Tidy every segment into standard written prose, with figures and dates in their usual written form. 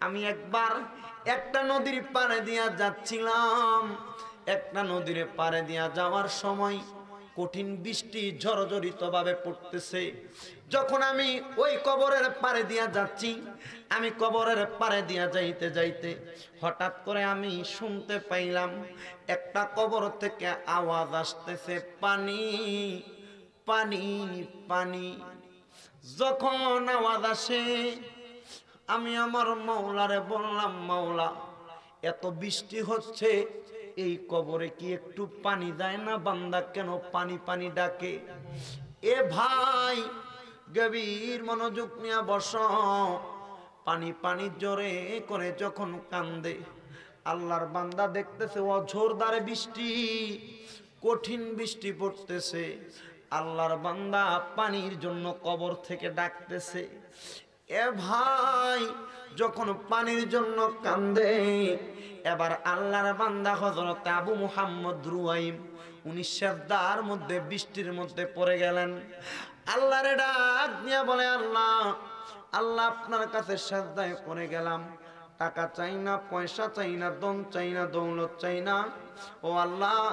আমি একবার একটা নদীর পাড়ে দিয়া যাচ্ছিলাম। একটা নদীর পাড়ে দিয়া যাওয়ার সময় কঠিন বৃষ্টি ঝড়ঝড়িত ভাবে পড়তেছে। যখন আমি ওই কবরের পাড়ে দিয়া যাচ্ছি, আমি কবরের পাড়ে দিয়া যাইতে যাইতে হঠাৎ করে আমি শুনতে পাইলাম একটা কবর থেকে আওয়াজ আসতেছে, পানি পানি পানি। যখন আওয়াজ আসে আমি আমার মাওলারে বললাম, মাওলা এত বৃষ্টি হচ্ছে, এই কবরে কি একটু পানি দেয় না? বান্দা কেন পানি পানি ডাকে? এ ভাই গভীর মনোযোগ নিয়ে বস। পানি পানি জোরে করে যখন কান্দে, আল্লাহর বান্দা দেখতেছে অঝোরদারে বৃষ্টি, কঠিন বৃষ্টি পড়তেছে। আল্লাহর বান্দা পানির জন্য কবর থেকে ডাকতেছে। এ ভাই যখন পানির জন্য কান্দে, এবার আল্লাহর বান্দা হযরত আবু মুহাম্মদ রুয়াইম উনি সেজদার মধ্যে বৃষ্টির মধ্যে পড়ে গেলেন। আল্লাহরে ডাক দিয়া বলে, আল্লাহ আল্লাহ আপনার কাছে সেজদায় পড়ে গেলাম, টাকা চাই না, পয়সা চাই না, ধন চাই না, দৌলত চাই না। ও আল্লাহ,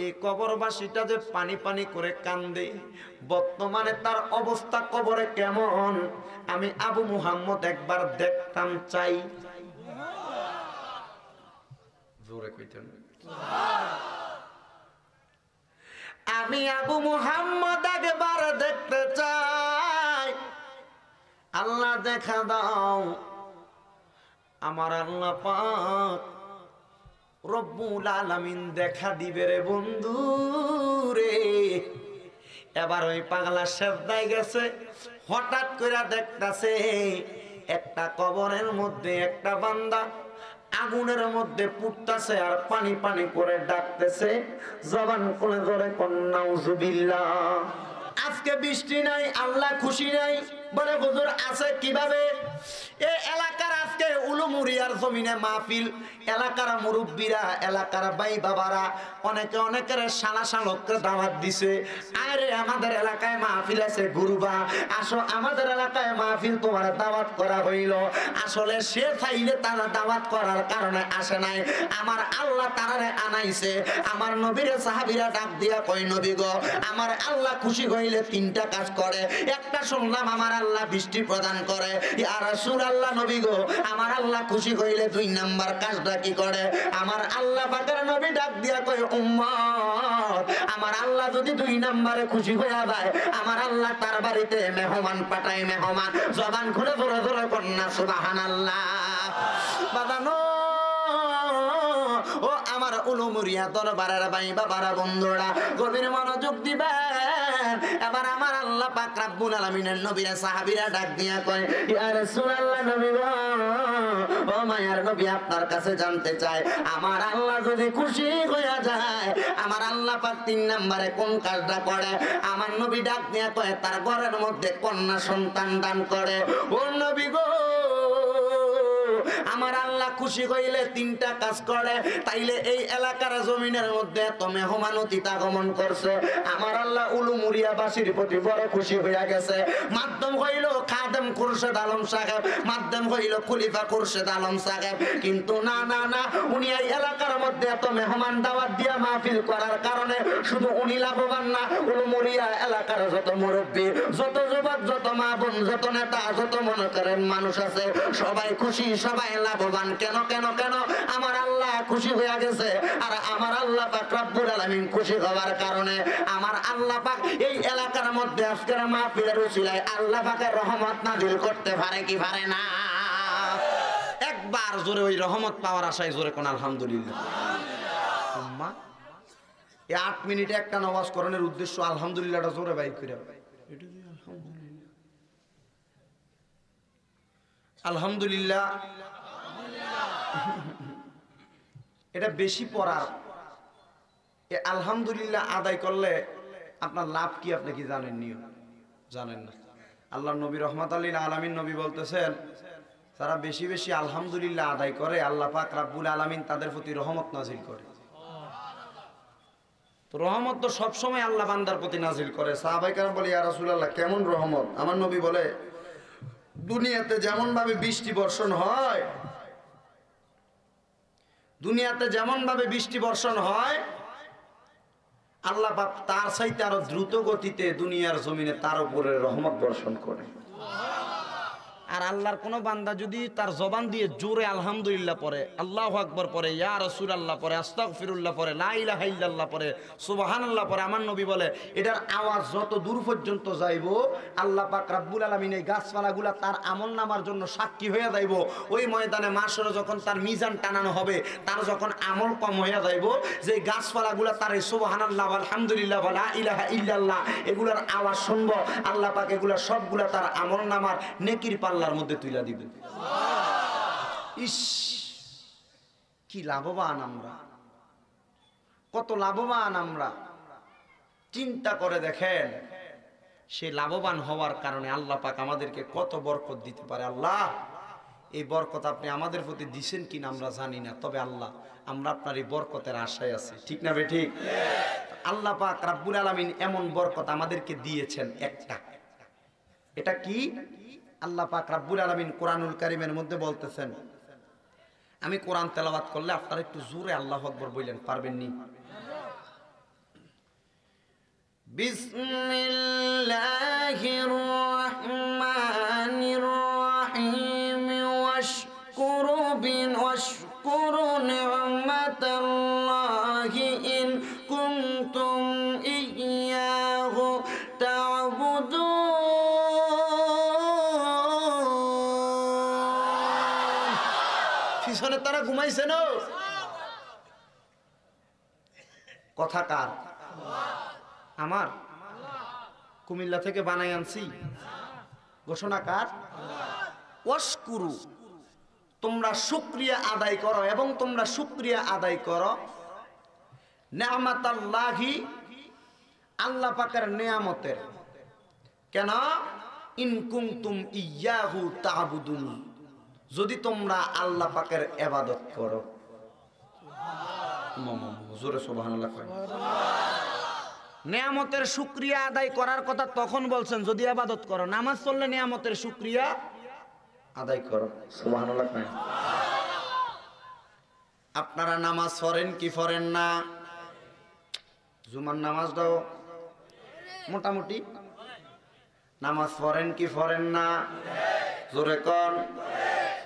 এই কবরবাসীটা যে পানি পানি করে কান্দে, বর্তমানে তার অবস্থা কবরে কেমন আমি আবু মুহাম্মদ একবার দেখতাম চাই। জোরে কইতেন আমি আবু মুহাম্মদ একবার দেখতে চাই। আল্লাহ দেখা দাও। আমার আল্লাহ পাক রব্বুল আলামিন দেখা দিবে রে বন্ধু রে। এবার ওই পাগলা সেজদায় গেছে, হঠাৎ করে দেখতাছে একটা কবরের মধ্যে একটা বান্দা আগুনের মধ্যে পুড়তাছে আর পানি পানি করে ডাকতেছে, জবান খুলে ধরে নাউজুবিল্লাহ। আজকে বৃষ্টি নাই, আল্লাহ খুশি নাই। বলে হুজুর আছে কিভাবে? এই এলাকার আজকে উলুমুরিয়ার জমিনে মাহফিল, এলাকার মুরব্বীরা, এলাকার ভাই বাবারা অনেকে অনেকের শালা শালককে দাওয়াত দিছে, আরে আমাদের এলাকায় মাহফিল আছে, গুরুবা আসো আমাদের এলাকায় মাহফিল, তোমার দাওয়াত করা হইল। আসলে সে চাইলে তারা দাওয়াত করার কারণে আসে নাই, আমার আল্লাহ তারারে আনাইছে। আমার নবীরে সাহাবীরা ডাক দিয়া কই, নবী গো, আমার আল্লাহ খুশি হইলে তিনটা কাজ করে। একটা শুনলাম আমার আল্লাহ বৃষ্টি প্রদান করে। ইয়া রাসূলুল্লাহ, নবী গো, আমার আল্লাহ খুশি হইলে দুই নাম্বার কাজটা কি করে? আমার আল্লাহ পাকের নবী ডাক দিয়া কই, উম্মত, আমার আল্লাহ যদি দুই নাম্বারে খুশি হইয়া যায়, আমার আল্লাহ তার বাড়িতে মেহমান পাঠায়। মেহমান জবান খুলে ধরে ধরে কন্যা সুবহানাল্লাহ। বাবানো ও আমার উলুমুরিয়া দরবারের ভাই বাবারা, বন্ধুরা গভীর মনোযোগ দিবেন। এবার আমার আল্লাহ পাক রব্বুল আলামিনের নবীরা সাহাবীরা ডাক দিয়া কয়, ইয়া রাসূলুল্লাহ, নবী গো, ও মায়ার নবী, আপনার কাছে জানতে চাই, আমার আল্লাহ যদি খুশি হইয়া যায়, আমার আল্লাহ পাক তিন নম্বরে কোন কাজটা করে? আমার নবী ডাক দিয়া কয়, তার ঘরের মধ্যে কন্যা সন্তান দান করে। ও নবী গো, আমার আল্লাহ খুশি হইলে তিনটা কাজ করে। তাইলে এই এলাকার জমিনের মধ্যে এত মেহমান অতিথি আগমন করছে, আমার আল্লাহ উলুমুরিয়াবাসীর প্রতি বড় খুশি হইয়া গেছে। মাধ্যম হইল খাদেম খুরশেদ আলম সাহেব, মাধ্যম হইল খলিফা খুরশেদ আলম সাহেব। কিন্তু না না না, উনি এই এলাকার মধ্যে এত মেহমান দাওয়াত দিয়া মাহফিল করার কারণে শুধু উনি লাভবান না, উলুমুরিয়া এলাকার যত মুরব্বী, যত যুবক, যত মা বোন, যত নেতা, যত মনে করেন মানুষ আছে, সবাই খুশি, সবাই লাভবান। কেন কেন কেন? আমার আল্লাহ খুশি হয়ে গেছে। আর আমার আল্লাহ পাক রব্বুল আলামিন খুশি হওয়ার কারণে আমার আল্লাহ পাক এই এলাকার মধ্যে আজকের মাহফিলের উসিলায় আল্লাহ পাকের রহমত নাযিল করতে পারে কি পারে না? একবার জোরে ওই রহমত পাওয়ার আশায় জোরে কোন আলহামদুলিল্লাহ। আম্মা এই 8 মিনিটে একটা নামাজ করণের উদ্দেশ্য আলহামদুলিল্লাহটা জোরে বাইক করে, এটা দিয়ে আলহামদুলিল্লাহ, আলহামদুলিল্লাহ, এটা বেশি পড়ার। আলহামদুলিল্লাহ আদায় করলে আপনার লাভ কি আপনি কি জানেন? নিয়ম জানেন না? আল্লাহ নবী রহমাতুল লিল আলামিন নবী বলতেছেন, যারা বেশি বেশি আলহামদুলিল্লাহ আদায় করে, আল্লাহ পাক রব্বুল আলামিন তাদের প্রতি রহমত নাজিল করে। তো রহমত তো সবসময় আল্লাহ বান্দার প্রতি নাজিল করে। সাহাবায়ে কেরাম বলে, ইয়া রাসূলুল্লাহ, কেমন রহমত? আমার নবী বলে, দুনিয়াতে যেমন ভাবে বৃষ্টি বর্ষণ হয়, দুনিয়াতে যেমন ভাবে বৃষ্টি বর্ষণ হয়, আল্লাহ পাক তার চাইতে আরো দ্রুত গতিতে দুনিয়ার জমিনে তার উপরে রহমত বর্ষণ করে। আর আল্লাহর কোন বান্দা যদি তার জবান দিয়ে জোরে আলহামদুলিল্লাহ পড়ে, আল্লাহু আকবার পড়ে, ইয়া রাসূলুল্লাহ পড়ে, আস্তাগফিরুল্লাহ পড়ে, লা ইলাহা ইল্লাল্লাহ পড়ে, সুবহানাল্লাহ পড়ে, আমার নবী বলে এটার আওয়াজ যত দূর পর্যন্ত যাইবো আল্লাহ পাক রব্বুল আলামিন এই গাছপালাগুলা তার আমলনামার জন্য সাক্ষী হয়ে যাইবো। ওই ময়দানে মাশরে যখন তার মিজান টানানো হবে, তার যখন আমল কম হয়ে যাইবো, যে গাছপালাগুলা তার এই সুবহানাল্লাহ আলহামদুলিল্লাহ লা ইলাহা ইল্লাল্লাহ এগুলার আওয়াজ শুনবো, আল্লাহ পাক এগুলা সবগুলা তার আমলনামার নেকির পাল্লার মধ্যে তুইলা দিবেন। ইস, কি লাভবান আমরা, কত লাভবান আমরা। চিন্তা করে দেখেন, সেই লাভবান হওয়ার কারণে আল্লাহ পাক আমাদেরকে কত বরকত দিতে পারে। আল্লাহ এই বরকত আপনি আমাদের প্রতি দিছেন কিনা আমরা জানি না, তবে আল্লাহ আমরা আপনার এই বরকতের আশায় আছি, ঠিক না বে ঠিক? আল্লাহ পাক রব্বুল আলামিন এমন বরকত আমাদেরকে দিয়েছেন একটা, এটা কি? আল্লাহ পাক রব্বুল আলামিন কোরআনুল কারীমের মধ্যে বলতেছেন, আমি কোরআন তেলাওয়াত করলে আপনারা একটু জোরে আল্লাহু আকবার বললেন, পারবেন নি? বিসমিল্লাহির রহমানির রহিম ওয়াশকুরু নি'মাতাল্লাহি ইন কুনতুম ইয়্যাহু তা'বুদুন। পিছনে তারা ঘুমাইছে না? কথা কার? আমার? কুমিল্লা থেকে বানাই আনছি, ঘোষণা কার? ওয়াশকুরু, তোমরা শুকরিয়া আদায় করো, এবং তোমরা শুকরিয়া আদায় করো নি'মাতাল্লাহি, আল্লাহ পাকের নিয়ামতের। কেন? ইন কুনতুম ইয়্যাহু তা'বুদুন, যদি তোমরা আল্লাহ পাকের ইবাদত করো। জোরে সুবহানাল্লাহ। নিয়ামতের শুকরিয়া আদায় করার কথা তখন বলছেন যদি ইবাদত করো, নামাজ পড়লে নিয়ামতের শুকরিয়া আদায় করো। সুবহানাল্লাহ। আপনারা নামাজ পড়েন কি পড়েন না? জুমার নামাজটাও মোটামুটি নামাজ পড়েন কি পড়েন না? জোরে কোন,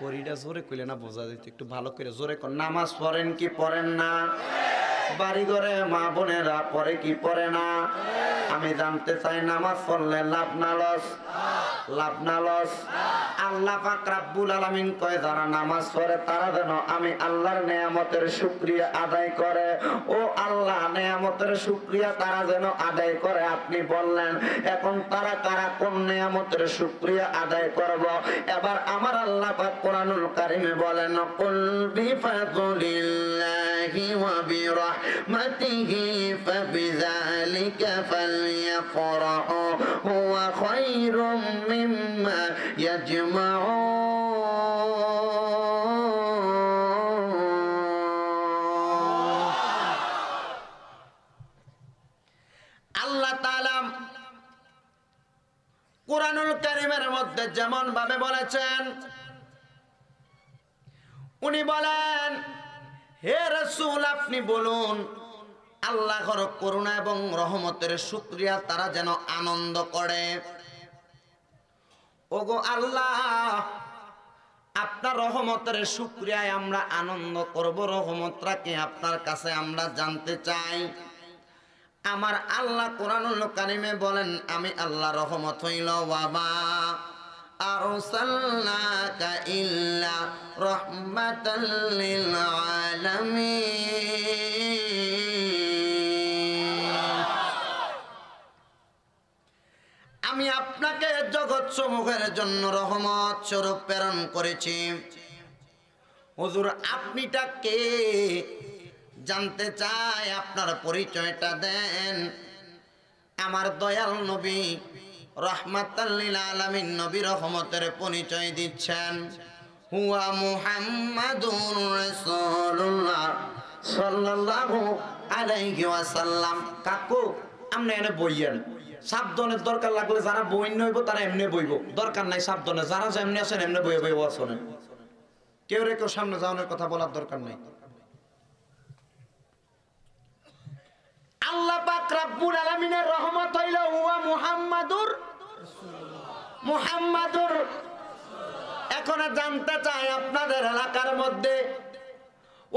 পরিটা জোরে কইলে না বোঝা যেত, একটু ভালো করে জোরে কোন। নামাজ পড়েন কি পড়েন না? বাড়ি ঘরে মা বোনেরা পড়ে কি পড়ে না? আমি জানতে চাই নামাজ পড়লে লাভ না লস? লাভ না লস? আল্লাহ পাক রব্বুল আলামিন কয় যারা নামাজ পড়ে তারা যেন আমি আল্লাহর নিয়ামতের শুকরিয়া আদায় করে। ও আল্লাহ, নিয়ামতের শুকরিয়া তারা যেন আদায় করে। আপনি বললেন এখন তারা কারা, কোন নিয়ামতের শুকরিয়া আদায় করব? এবার আমার আল্লাহ পাক কোরআনুল কারীমে বলেন, কুল বিফাদলিল্লাহি ওয়া বিরাহমাতিহি ফাবিযালিকা ফালইফরাহু হুয়া খায়রুম মিম্মা ইয়াজমাউন। আল্লাহ তাআলা কোরআনুল কারীমের মধ্যে যেমন ভাবে বলেছেন, উনি বলেন হে রাসূল আপনি বলুন আল্লাহর করুণা এবং রহমতের শুকরিয়া তারা যেন আনন্দ করে। ওগো আল্লাহ, আপনার রহমতের শুকরিয়ায় আমরা আনন্দ করব, রহমতটা কি আপনার কাছে আমরা জানতে চাই। আমার আল্লাহ কোরআনুল কারীমে বলেন আমি আল্লাহ রহমত হইল বাবা আরসালনাকা ইল্লা রাহমাতাল লিল আলামিন। আমি আপনাকে জগৎ সমূহের জন্য রহমত স্বরূপ প্রেরণ করেছি। হুজুর আপনিটা কে? জানতে চাই, আপনার পরিচয়টা দেন। আমার দয়াল নবী রাহমাতাল লিল আলামিন নবী রহমতের পরিচয় দিচ্ছেন। হুয়া মুহাম্মাদুর রাসূলুল্লাহ সাল্লাল্লাহু আলাইহি ওয়াসাল্লাম। কাকু আপনি এনে বইয়েন, সাবধানের দরকার লাগলে যারা বইন্য হইব তারা এমনি বইব, দরকার নাই সাবধানে, যারা যেমনি আছেন এমনি বইয়ে বইব আসনে, কেউ রে কেউ সামনে যাওয়ানোর কথা বলার দরকার নাই। আল্লাহ পাক রব্বুল আলামিনের রহমত হইল হুয়া মুহাম্মাদুর। এখন জানতে চাই আপনাদের এলাকার মধ্যে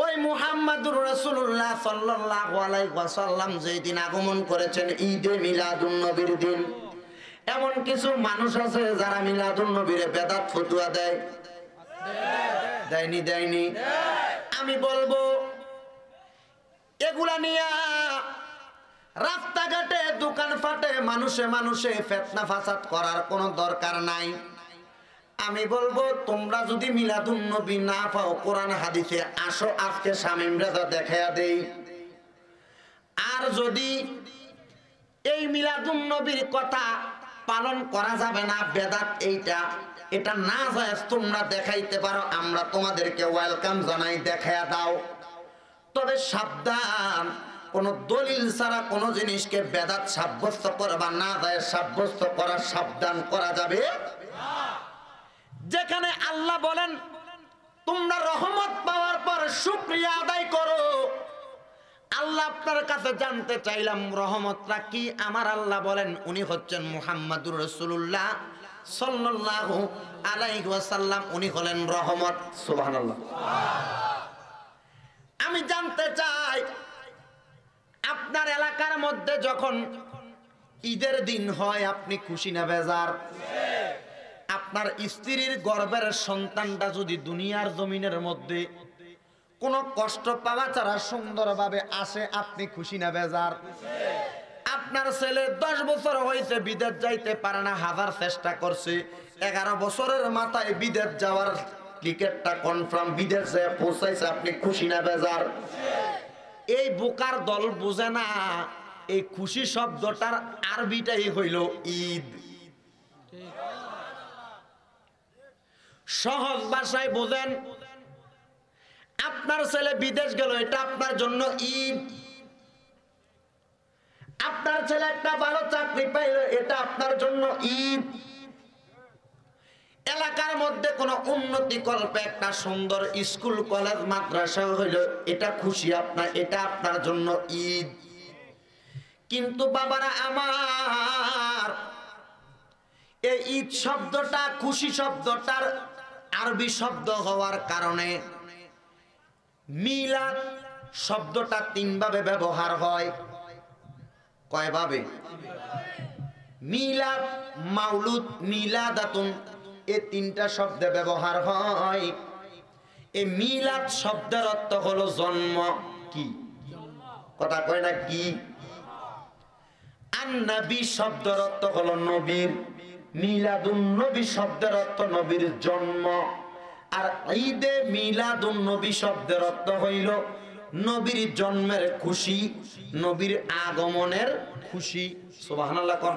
ওই মুহাম্মাদুর রাসূলুল্লাহ সাল্লাল্লাহু আলাইহি ওয়াসাল্লাম যেই দিন আগমন করেছেন ঈদে মিলাদুন নবীর দিন, এমন কিছু মানুষ আছে যারা মিলাদুন নবীরে বেদাত ফতোয়া দেয়, দেয়নি? আমি বলবো এগুলা নিয়ে রাস্তাঘাটে দোকান ফাটে মানুষে ফিতনা ফাসাদ করার কোনো দরকার নাই। আমি বলবো তোমরা যদি মিলাদুন নবী না পাও কোরআন হাদিসে আসো, আজকে শামীম রেজা দেখায়া দেই। আর যদি এই মিলাদুন নবীর কথা পালন করা যাবে না, বেদাত এটা না যায়, তোমরা দেখাইতে পারো, আমরা তোমাদেরকে ওয়েলকাম জানাই, দেখায়া দাও। তবে সাবধান, কোন দলিল ছাড়া কোন জিনিসকে বেদাত সাব্যস্ত করবা না যায়, সাব্যস্ত করা সাবধান করা যাবে। যেখানে আল্লাহ বলেন তোমরা রহমত পাওয়ার পর শুকরিয়া আদায় করো, আল্লাহ আপনার কাছে জানতে চাইলাম রহমতটা কি। আমার আল্লাহ বলেন উনি হচ্ছেন মুহাম্মাদুর রাসূলুল্লাহ সাল্লাল্লাহু আলাইহি ওয়াসাল্লাম, উনি হলেন রহমত। সুবহানাল্লাহ। আমি জানতে চাই আপনার এলাকার মধ্যে যখন ঈদের দিন হয় আপনি খুশি না বেজার? আপনার স্ত্রীর গর্ভের সন্তানটা যদি দুনিয়ার জমিনের মধ্যে কোনো কষ্ট পাওয়া ছাড়া সুন্দরভাবে আসে, আপনি খুশি না বেজার? আপনার ছেলে 10 বছর হয়েছে বিদেশ যাইতে পারে না, হাজার চেষ্টা করছে, 11 বছরের মাথায় বিদেশ যাওয়ার টিকেটটা কনফার্ম, বিদেশ যায় পৌঁছাইছে, আপনি খুশি না বেজার? এই বোকার দল বুঝে না এই খুশি শব্দটার আরবিটাই হইল ঈদ। সহজ ভাষায় বোঝেন, আপনার ছেলে বিদেশ গেল, এটা আপনার জন্য ঈদ। আপনার ছেলে একটা ভালো চাকরি পাইল, এটা আপনার জন্য ঈদ। এলাকার মধ্যে কোনো উন্নতি কল্পে একটা সুন্দর স্কুল কলেজ মাদ্রাসা হইল, এটা খুশি আপনার, এটা আপনার জন্য ঈদ। কিন্তু বাবারা আমার, এই ঈদ শব্দটা খুশি শব্দটার আরবি শব্দ হওয়ার কারণে মিলাদ শব্দটা 3 ভাবে ব্যবহার হয়। কয় ভাবে? মিলাদ, মাউলুদ, মিলাদাতুন, এই 3টা শব্দে ব্যবহার হয়। এই মিলাদ শব্দের অর্থ হলো জন্ম। কি কথা কয় না কি? আর নবী শব্দের অর্থ হলো নবীর, মিলাদুন নবী শব্দের অর্থ নবীর জন্ম। আর ঈদে মিলাদুন নবী শব্দের অর্থ হইল নবীর জন্মের খুশি, নবীর আগমনের খুশি। সুবহানাল্লাহ কোন।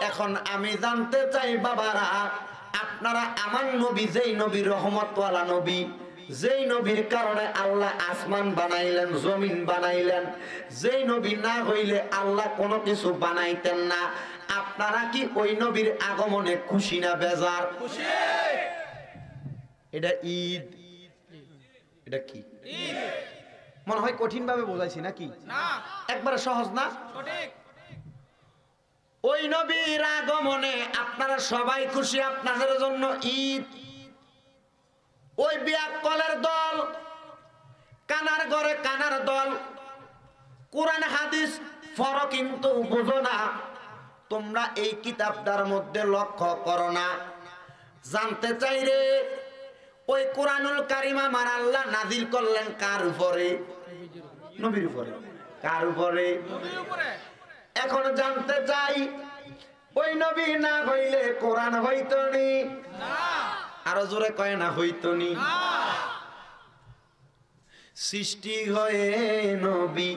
এখন আমি জানতে চাই বাবারা, আপনারা আমার নবী, যেই নবীর রহমতওয়ালা নবী, যেই নবীর কারণে আল্লাহ আসমান বানাইলেন, জমিন বানাইলেন, যেই নবী না হইলে আল্লাহ কোনো কিছু বানাইতেন না, আপনারা কি ওই নবীর আগমনে খুশি না বেজার? খুশি। এটা ঈদ। এটা কি ঈদ? মনে হয় কঠিন ভাবে বোঝাইছি নাকি? না, একবারে সহজ না? সঠিক। ওই নবীর আগমনে আপনারা সবাই খুশি, আপনাদের জন্য ঈদ। ওই বিয়াক্কলের দল, কানার ঘরে কানার দল, কোরআন হাদিস ফরক কিন্তু বুঝো না। তোমরা এই কিতাবটার মধ্যে লক্ষ্য করো না। জানতে চাই রে, ওই কোরআনুল কারীম আমার আল্লাহ নাজিল করলেন কার উপরে? নবীর উপরে। কার উপরে? নবীর উপরে। এখন জানতে চাই, ওই নবী না হইলে কোরআন হইতো নি? না। আরো জোরে কয় না হইতো নি? না। সৃষ্টি হয়ে নবী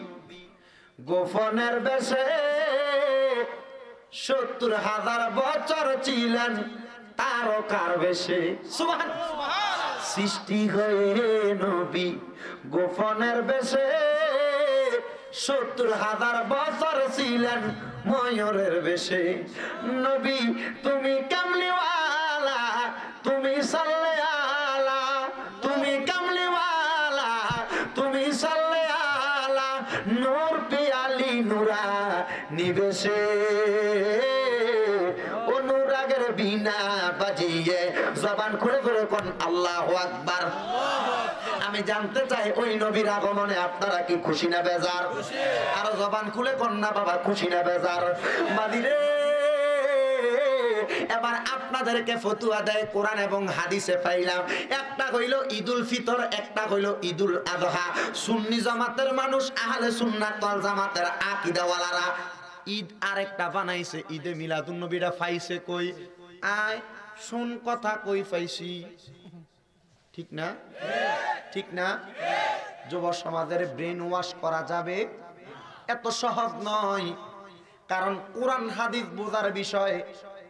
গোপনের বেশে ৭০,০০০ বছর ছিলেন তারকার বেশে। সুবহানাল্লাহ। সৃষ্টি হয়ে নবী গোপনের বেশে ৭০,০০০ বছর ছিলেন ময়ূরের বেশে। নবী তুমি কামলিওয়ালা, তুমি সাল্লে আলা, তুমি কামলিওয়ালা, তুমি সাল্লে আলা, নূর পিয়ালি নুরা নিবেশে, অনুরাগের বিনা বাজিয়ে জবান খুলে খুলে কোন আল্লাহু আকবার। আমি জানতে চাই ওই নবীর আগমনে আপনারা কি খুশি না বেজার? আরো জবান খুলে কোন না বাবা, খুশি না বেজার? মাদিরে এবার আপনাদেরকে ফতুয়া দেয় কোরআন এবং হাদিসে পাইলাম। একটা হইল ঈদুল ফিতর, একটা হইল ঈদুল আযহা। সুন্নি জামাতের মানুষ, আহলে সুন্নাত ওয়াল জামাতের আকীদাওয়ালারা ঈদ আরেকটা বানাইছে, ঈদে মিলাদুন নবীরা পাইছে কই? আয় শুন কথা কই পাইছি, ঠিক না? ঠিক না? যুব সমাজের ব্রেন ওয়াশ করা যাবে? এত সহজ নয়, কারণ কোরআন হাদিস বোঝার বিষয়,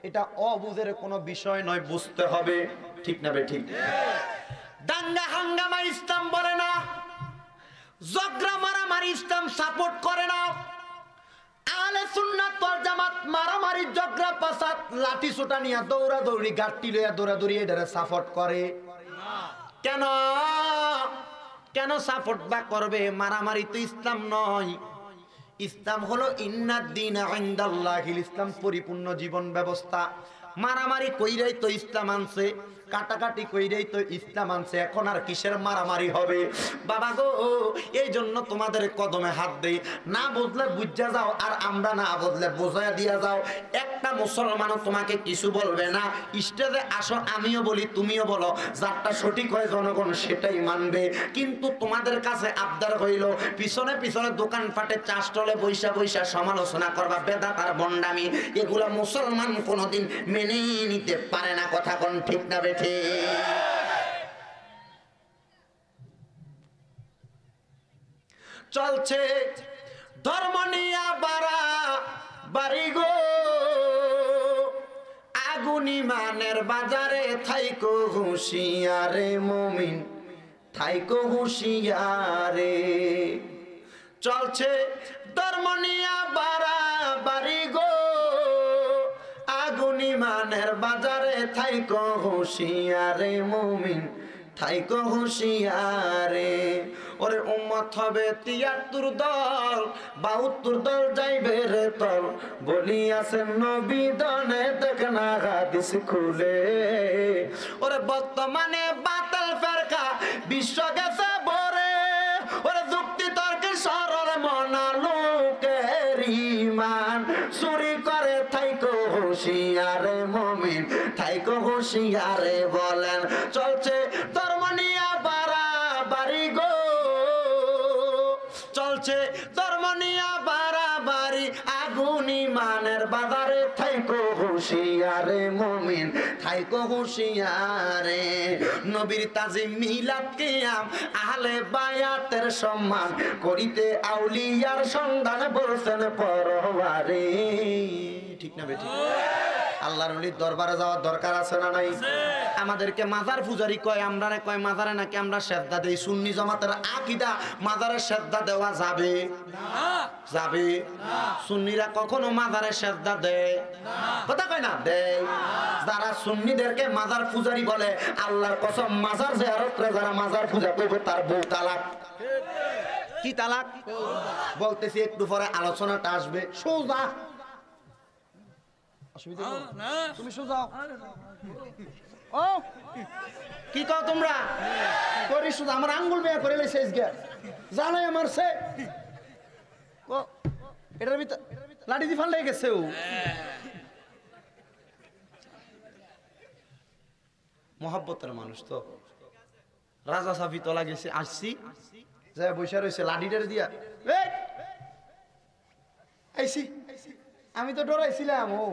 এটা অবুঝের কোনো বিষয় নয়, বুঝতে হবে, ঠিক না? ঠিক। দাঙ্গা হাঙ্গামা ইসলাম বলে না, ঝগড়া মারামারি ইসলাম সাপোর্ট করে না। আহলে সুন্নাত ওয়াল জামাত মারামারি, ঝগড়া ফাসাদ, লাঠি সোটা নিয়ে দৌড়াদৌড়ি, গাট্টি লইয়া দৌড়াদৌড়ি এটারে সাপোর্ট করে কেন? কেন সাপোর্ট বা করবে? মারামারি তো ইসলাম নয়। ইসলাম হলো ইন্নাদ-দীনা ইনদাল্লাহিল ইসলাম, পরিপূর্ণ জীবন ব্যবস্থা। মারামারি কইরাই তো ইসলাম আনছে, কাটাকাটি কইরাই তো ইসলাম আনছে, এখন আর কিসের মারামারি হবে? বাবা গো, এই জন্য তোমাদের কদমে হাত দেই, না বুঝলে বুঝা যাও, আর আমরা না বুঝলে বোঝায়া দিয়া যাও। একটা মুসলমানও তোমাকে কিছু বলবে না। স্টেজে আসো, আমিও বলি তুমিও বলো, যারটা সঠিক হয় জনগণ সেটাই মানবে। কিন্তু তোমাদের কাছে আবদার হইল, পিছনে পিছনে দোকান ফাটে, চা স্টলে বৈশা বৈশা সমালোচনা করবা, বেদাত আর বন্ডামি, এগুলা মুসলমান কোনোদিন মেনে নিতে পারে না। কথা কোন ঠিক না বেঠে? চলছে ধর্ম নিয়া বাড়া বাড়ি গো, আগুন ইমানের বাজারে, থাইকো হুঁশিয়ারে মুমিন, থাইকো হুঁশিয়ারে। চলছে ধর্ম নিয়া বাড়া বাড়ি গো, আগুন ইমানের বাজারে, থাইকো হুঁশিয়ারে মুমিন, থাইকো হুঁশিয়ারে। ওরে উম্মত হবে ৭৩ দল, ৭২ দল যাইবে রে তল, বলিয়াছেন নবী দনে, দেখ না হাদিস খুলে। ওরে বর্তমানে বাতাল ফেরকা বিশ্ব গেছে ভরে, ওরে যুক্তি তর্কে সরল মনা লোকের ইমান চুরি করে, থাইকো হুঁশিয়ারে মুমিন, থাইকো হুঁশিয়ারে। বলেন চলছে ধর্ম নিয়া বাড়া বাড়ি গো, চলছে ধর্ম নিয়া বাড়া বাড়ি, আগুন ইমানের বাজারে, থাইকো হুঁশিয়ারে মুমিন, থাইকো হুঁশিয়ারে। নবীর তাজিম, মিলাদ, কিয়াম, আহলে বায়াতের সম্মান করিতে, আউলিয়ার সন্ধান বলছেন পরওয়ারে, ঠিক না বেঠিক? আল্লাহর ওলির দরবারে যাওয়ার দরকার আছে না নাই? আমাদেরকে মাজার পূজারি কয়, আমরা কয় মাজারে নাকি আমরা সেজদা দেই। সুন্নি জামাতের আকীদা, মাজারে সেজদা দেওয়া যাবে না, যাবে না। সুন্নিরা কখনো মাজারে সেজদা দেয়? কথা কয় না, দেয়। যারা সুন্নিদেরকে মাজার পূজারি বলে, আল্লাহর কসম, মাজার জিয়ারত করে যারা মাজার পূজা করবে তার বউ তালাক। কি তালাক? বলতেছি একটু পরে আলোচনাটা আসবে, সোজা। তুমি সোজা ও কি কও তোমরা? করি সোজা, আমার আঙ্গুল বেয়া করে লেছে জানাই আমার সে এটার ভিতর লাঠি দিয়ে ফাল লেগে গেছে। ও মহাব্বতের মানুষ তো, রাজা সাফি তোলা গেছে, আসছি যা বৈশা রয়েছে লাঠিটার দিয়া আইসি। আমি তো ডরাইছিলাম, ও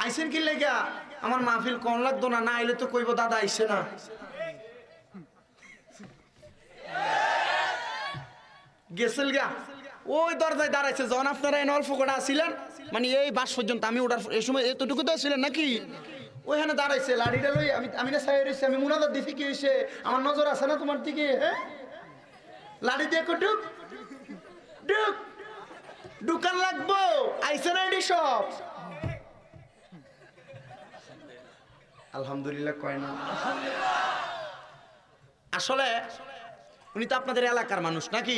আইসেন কি লেগা? আমার মাহফিল কম লাগতো না, না আইলে তো কইব দাদা আইসে না। গেছিল গা ওই দরজায় দাঁড়াইছে, যখন আপনারা এনে অল্প করে আসছিলেন, মানে এই বাস পর্যন্ত আমি ওটার এই সময় এতটুকু তো ছিলেন নাকি, ওইখানে দাঁড়াইছে লাঠিটা লই। আমি না সাইড হইছি, আমি মুনাদার দিছি, কি হইছে? আমার নজর আছে না তোমার দিকে? হ্যাঁ, লাঠি দিয়ে ডুক ডুক দোকান লাগবো আইসেন আইডি সব আলহামদুলিল্লাহ কয় না আসলে উনি তো আপনাদের এলাকার মানুষ নাকি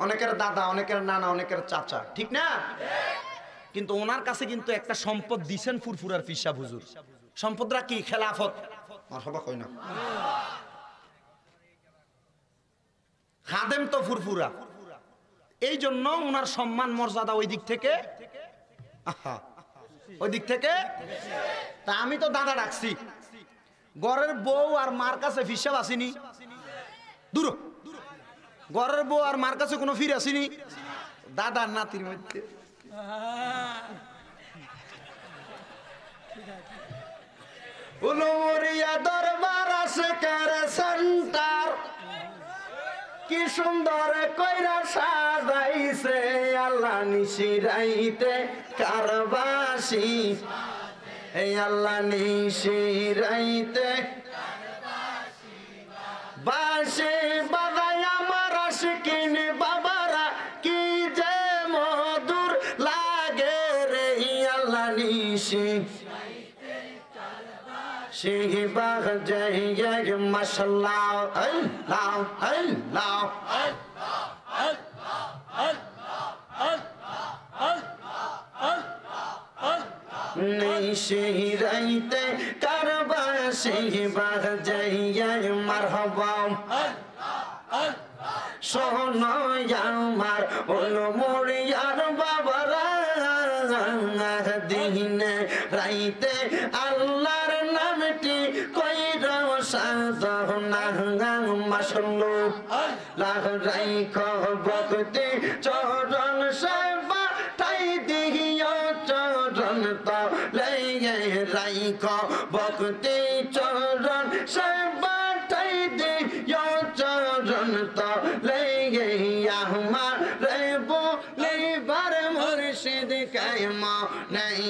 অনেকের দাদা অনেকের নানা অনেকের চাচা ঠিক না কিন্তু ওনার কাছে কিন্তু একটা সম্পদ দিছেন ফুরফুরার পিসা হুজুর সম্পদরা কি খেলাফত মারহাবা কয় না খাদেম তো ফুরফুরা এই জন্য ওনার সম্মান মর্যাদা ওই দিক থেকে ওই দিক থেকে তা আমি তো দাদা ডাকছি ঘরের বউ আর মার কাছে হিসাব আসেনি দূর ঘরের বউ আর মার কাছে কোনো ফির আসেনি দাদার নাতির মধ্যে উলুমরিয়া দরবার আছে কারে সেন্টার কি সুন্দর কইরা সাজাইছে আল্লাহ নিশিরাইতে কারবাসি এই আল্লাহ নিশিরাইতে বাসি বাজাই আমার আশিকিন বাবারা কি যে মধুর লাগে রে আল্লাহ নিশি She bag jay mashallah Allah Allah নিশিরাইতে কারবাসি বাগ জয় মারহাবা শোনো আমার উলুমরিয়ার বাবারা দিনে রাইতে আল্লাহর নামটি কইরা সাধনা মাশাল্লাহ লাহ রাইখ ভক্তি চরণ সেবা তাই দিও চরণ তলে রাইখ ভক্তি চরণ সেবা তাই দিও চরণ তলে আমার রে বলিবার মুর্শিদ কায়মা নাই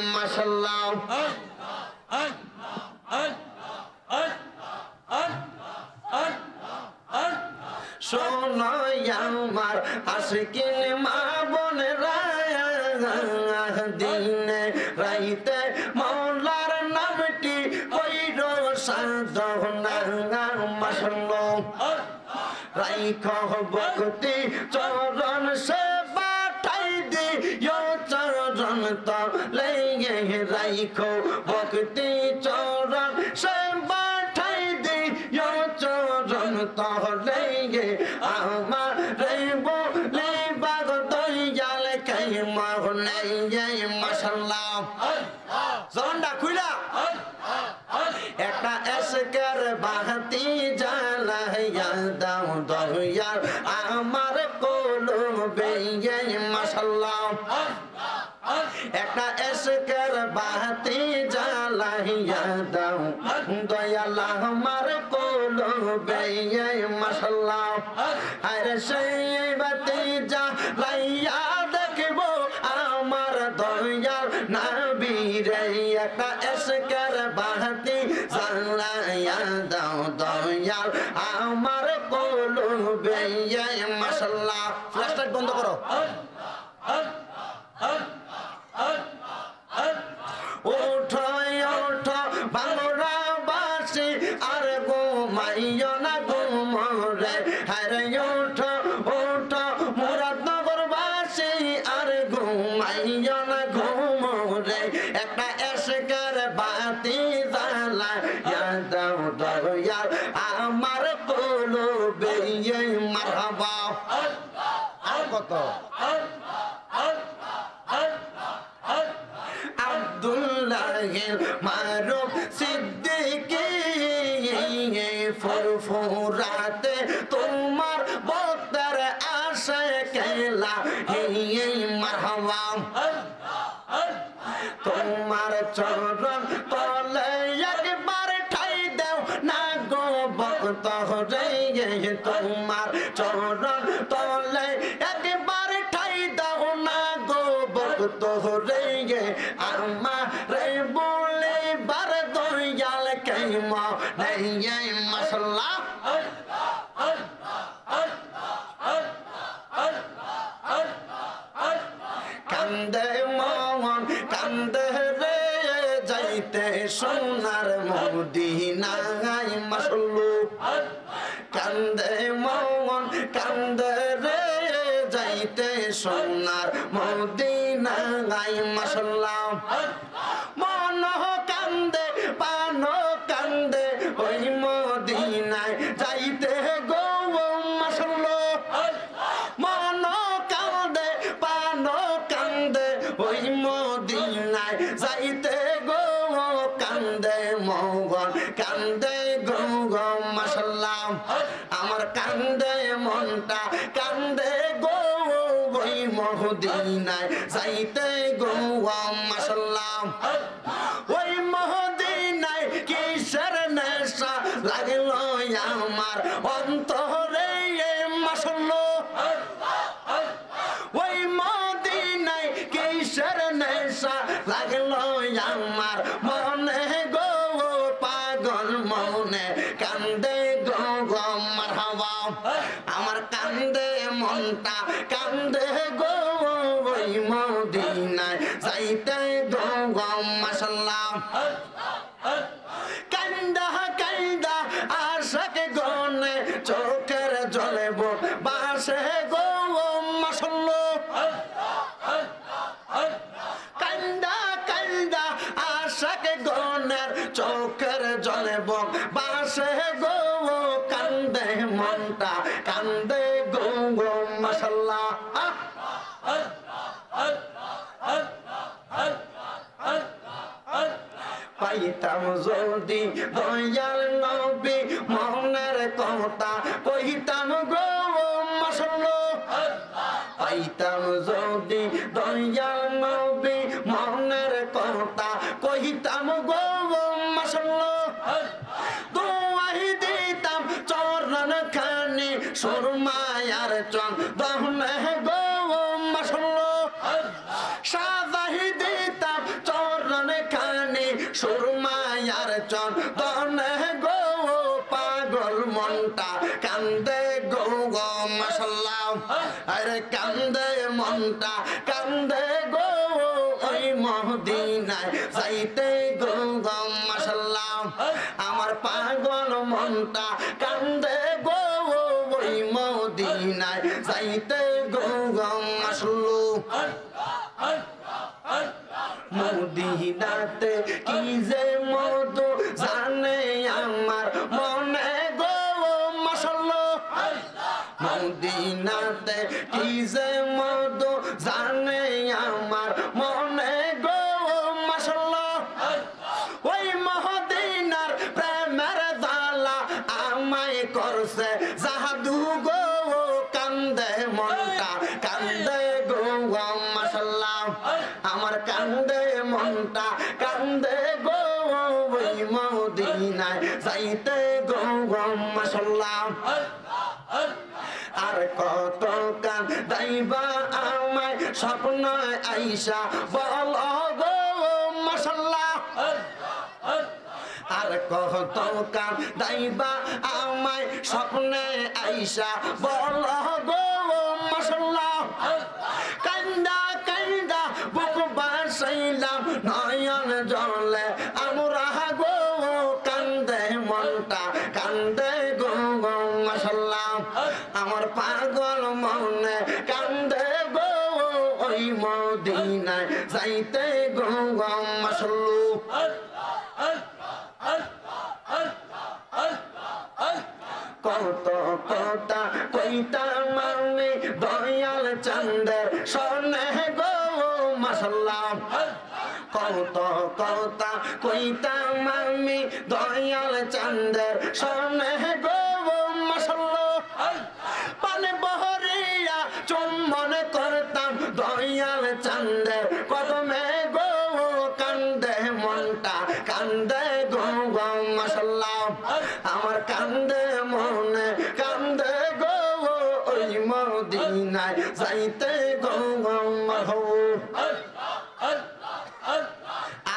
মাশাল্লাহ শোনো আমার আশিকিন মা বোনেরা দিনে রাইতে মৌলার নামটি কইরো সাধনা মাশাল্লাহ রাইখ ভক্তি চরণ সেবা ঠাই দিও চরণ তলে রাইখ ভক্তি চরণ সেবা ঠাই দিও চরণ তলে আমার বলে বাগ দয়াল কাইমা নাই মাশাল্লাহ জন্ডা খুইলা একটা এসকের বাহাতি জ্বালাইয়া দাও দয়াল আমার কলবে মাশাল্লাহ একটা এসকের বাহাতি জ্বালাইয়া দাও দয়াল আমার কলবে মাশাল্লাহ আরে সেই বাতি জ্বালাইয়া দেখবো আমার দয়াল নবীরে একটা এসকের বাহাতি জ্বালাইয়া দাও দয়াল আমার কলবে মাশাল্লাহ ফ্ল্যাশটা বন্ধ করো ওঠো ওঠো বাংলা বাসি আর ঘুমাইও না ঘুমরে আরে ওঠো ওঠো মুরাদনগর বাসি আর ঘুমাইও না ঘুমরে একটা এসকের বাতি জ্বালাইয়া দাও দয়াল আমার কলবে মারহাবা আর কত আব্দুল্লাহিল মারুফ সিদ্দিকী ফুরফুরাতে তোমার বক্তার আশা কেলা মারহাবা তোমার চরণ তলে একবার ঠাই দাও না গো ভক্ত রে তোমার চরণ তলে একবার ঠাই দাও না গো ভক্ত রে আমার বলে বার দয়াল কাইমা নাই মাশাল্লাহ কান্দে মন কান্দে রে যাইতে সোনার মদিনায় মাশাআল্লাহ মন কান্দে পান কান্দে ওই মদিনায় যাইতে গো মাশাআল্লাহ মন কান্দে পান কান্দে ওই মদিনায় যাইতে গো কান্দে মন কান্দে গো মাশাআল্লাহ আমার কান্দে মনটা কান্দে গো ওই মদিনায় যাইতে গো মাশাআল্লাহ ওই মদিনায় কিসের নেশা লাগলো আমার অন্তরে মাশাআল্লাহ ওই মদিনায় কিসের নেশা লাগলো আমার মনে গো পাগল মনে কান্দে গো মারহাবা আমার কান্দে মনটা কান্দে গো ওই মদিনায় যাইতে গো মাশাআল্লাহ কান্দা কান্দা আশাক গনে চোখের জলে বাসে গো মাশাআল্লাহ কান্দা কান্দা আশাক গনের চোখের জলে বাসে গো কান্দে মনটা কান্দে গো মাশাআল্লাহ পাইতাম যদি দয়াল নবী মনের কথা কইতাম গো মাশাআল্লাহ পাইতাম যদি দয়াল নবী মনের কথা কইতাম গো মাশাআল্লাহ দোয়াই দিতাম চরণ খানি সুরমায়ার চন্দনে গো মাশাআল্লাহ সাজাই দিতাম চরণ খানি সুরমায়ার চন্দনে গো পাগল মনটা কান্দে গো মাশাআল্লাহ আরে কান্দে মনটা কান্দে গো ওই মদিনায় যাইতে গো মাশাআল্লাহ আমার পাগল মনটা কান্দে গো ওই মদিনায় যাইতে গো মাশাআল্লাহ মদিনাতে কি যে মধু জানে আমার মনে গো মাশাআল্লাহ মদিনাতে কি যে মধু জানে আমার মনে গো মাশাআল্লাহ ওই মদিনার প্রেমের জালা আমায় করছে জাদু গো কান্দে মনটা কান্দে গো মাশাআল্লাহ আমার কান্দে মনটা কান্দে গো ওই মদিনায় যাইতে গো মাশাআল্লাহ আর কত কান দাইবা আমায় স্বপ্ন আইসা বল গো মাশাআল্লাহ আর কত কান দাইবা আমায় স্বপ্নে আইসা বল গো মাশাআল্লাহ কান্দা কান্দা বুক বাসাইলাম নয়ন জলে আমরা গো কান্দে মনটা কান্দে গো মাশাআল্লাহ আমার পাগল মনে কান্দে গো ওই মদিনায় যাইতে গো মাশাআল্লাহ কত কথা কইতাম আমি দয়াল চন্দের সনে গো মাশাআল্লাহ কত কথা কইতাম আমি দয়াল চন্দের সনে গো মাশাআল্লাহ পানে বহরিয়া চুম্বন করতাম দয়াল চন্দের কদমে গো কান্দে মনটা কান্দে গো মাশাআল্লাহ আমার কান্দে মনে কান্দে গো ওই মদিনায় যাইতে গো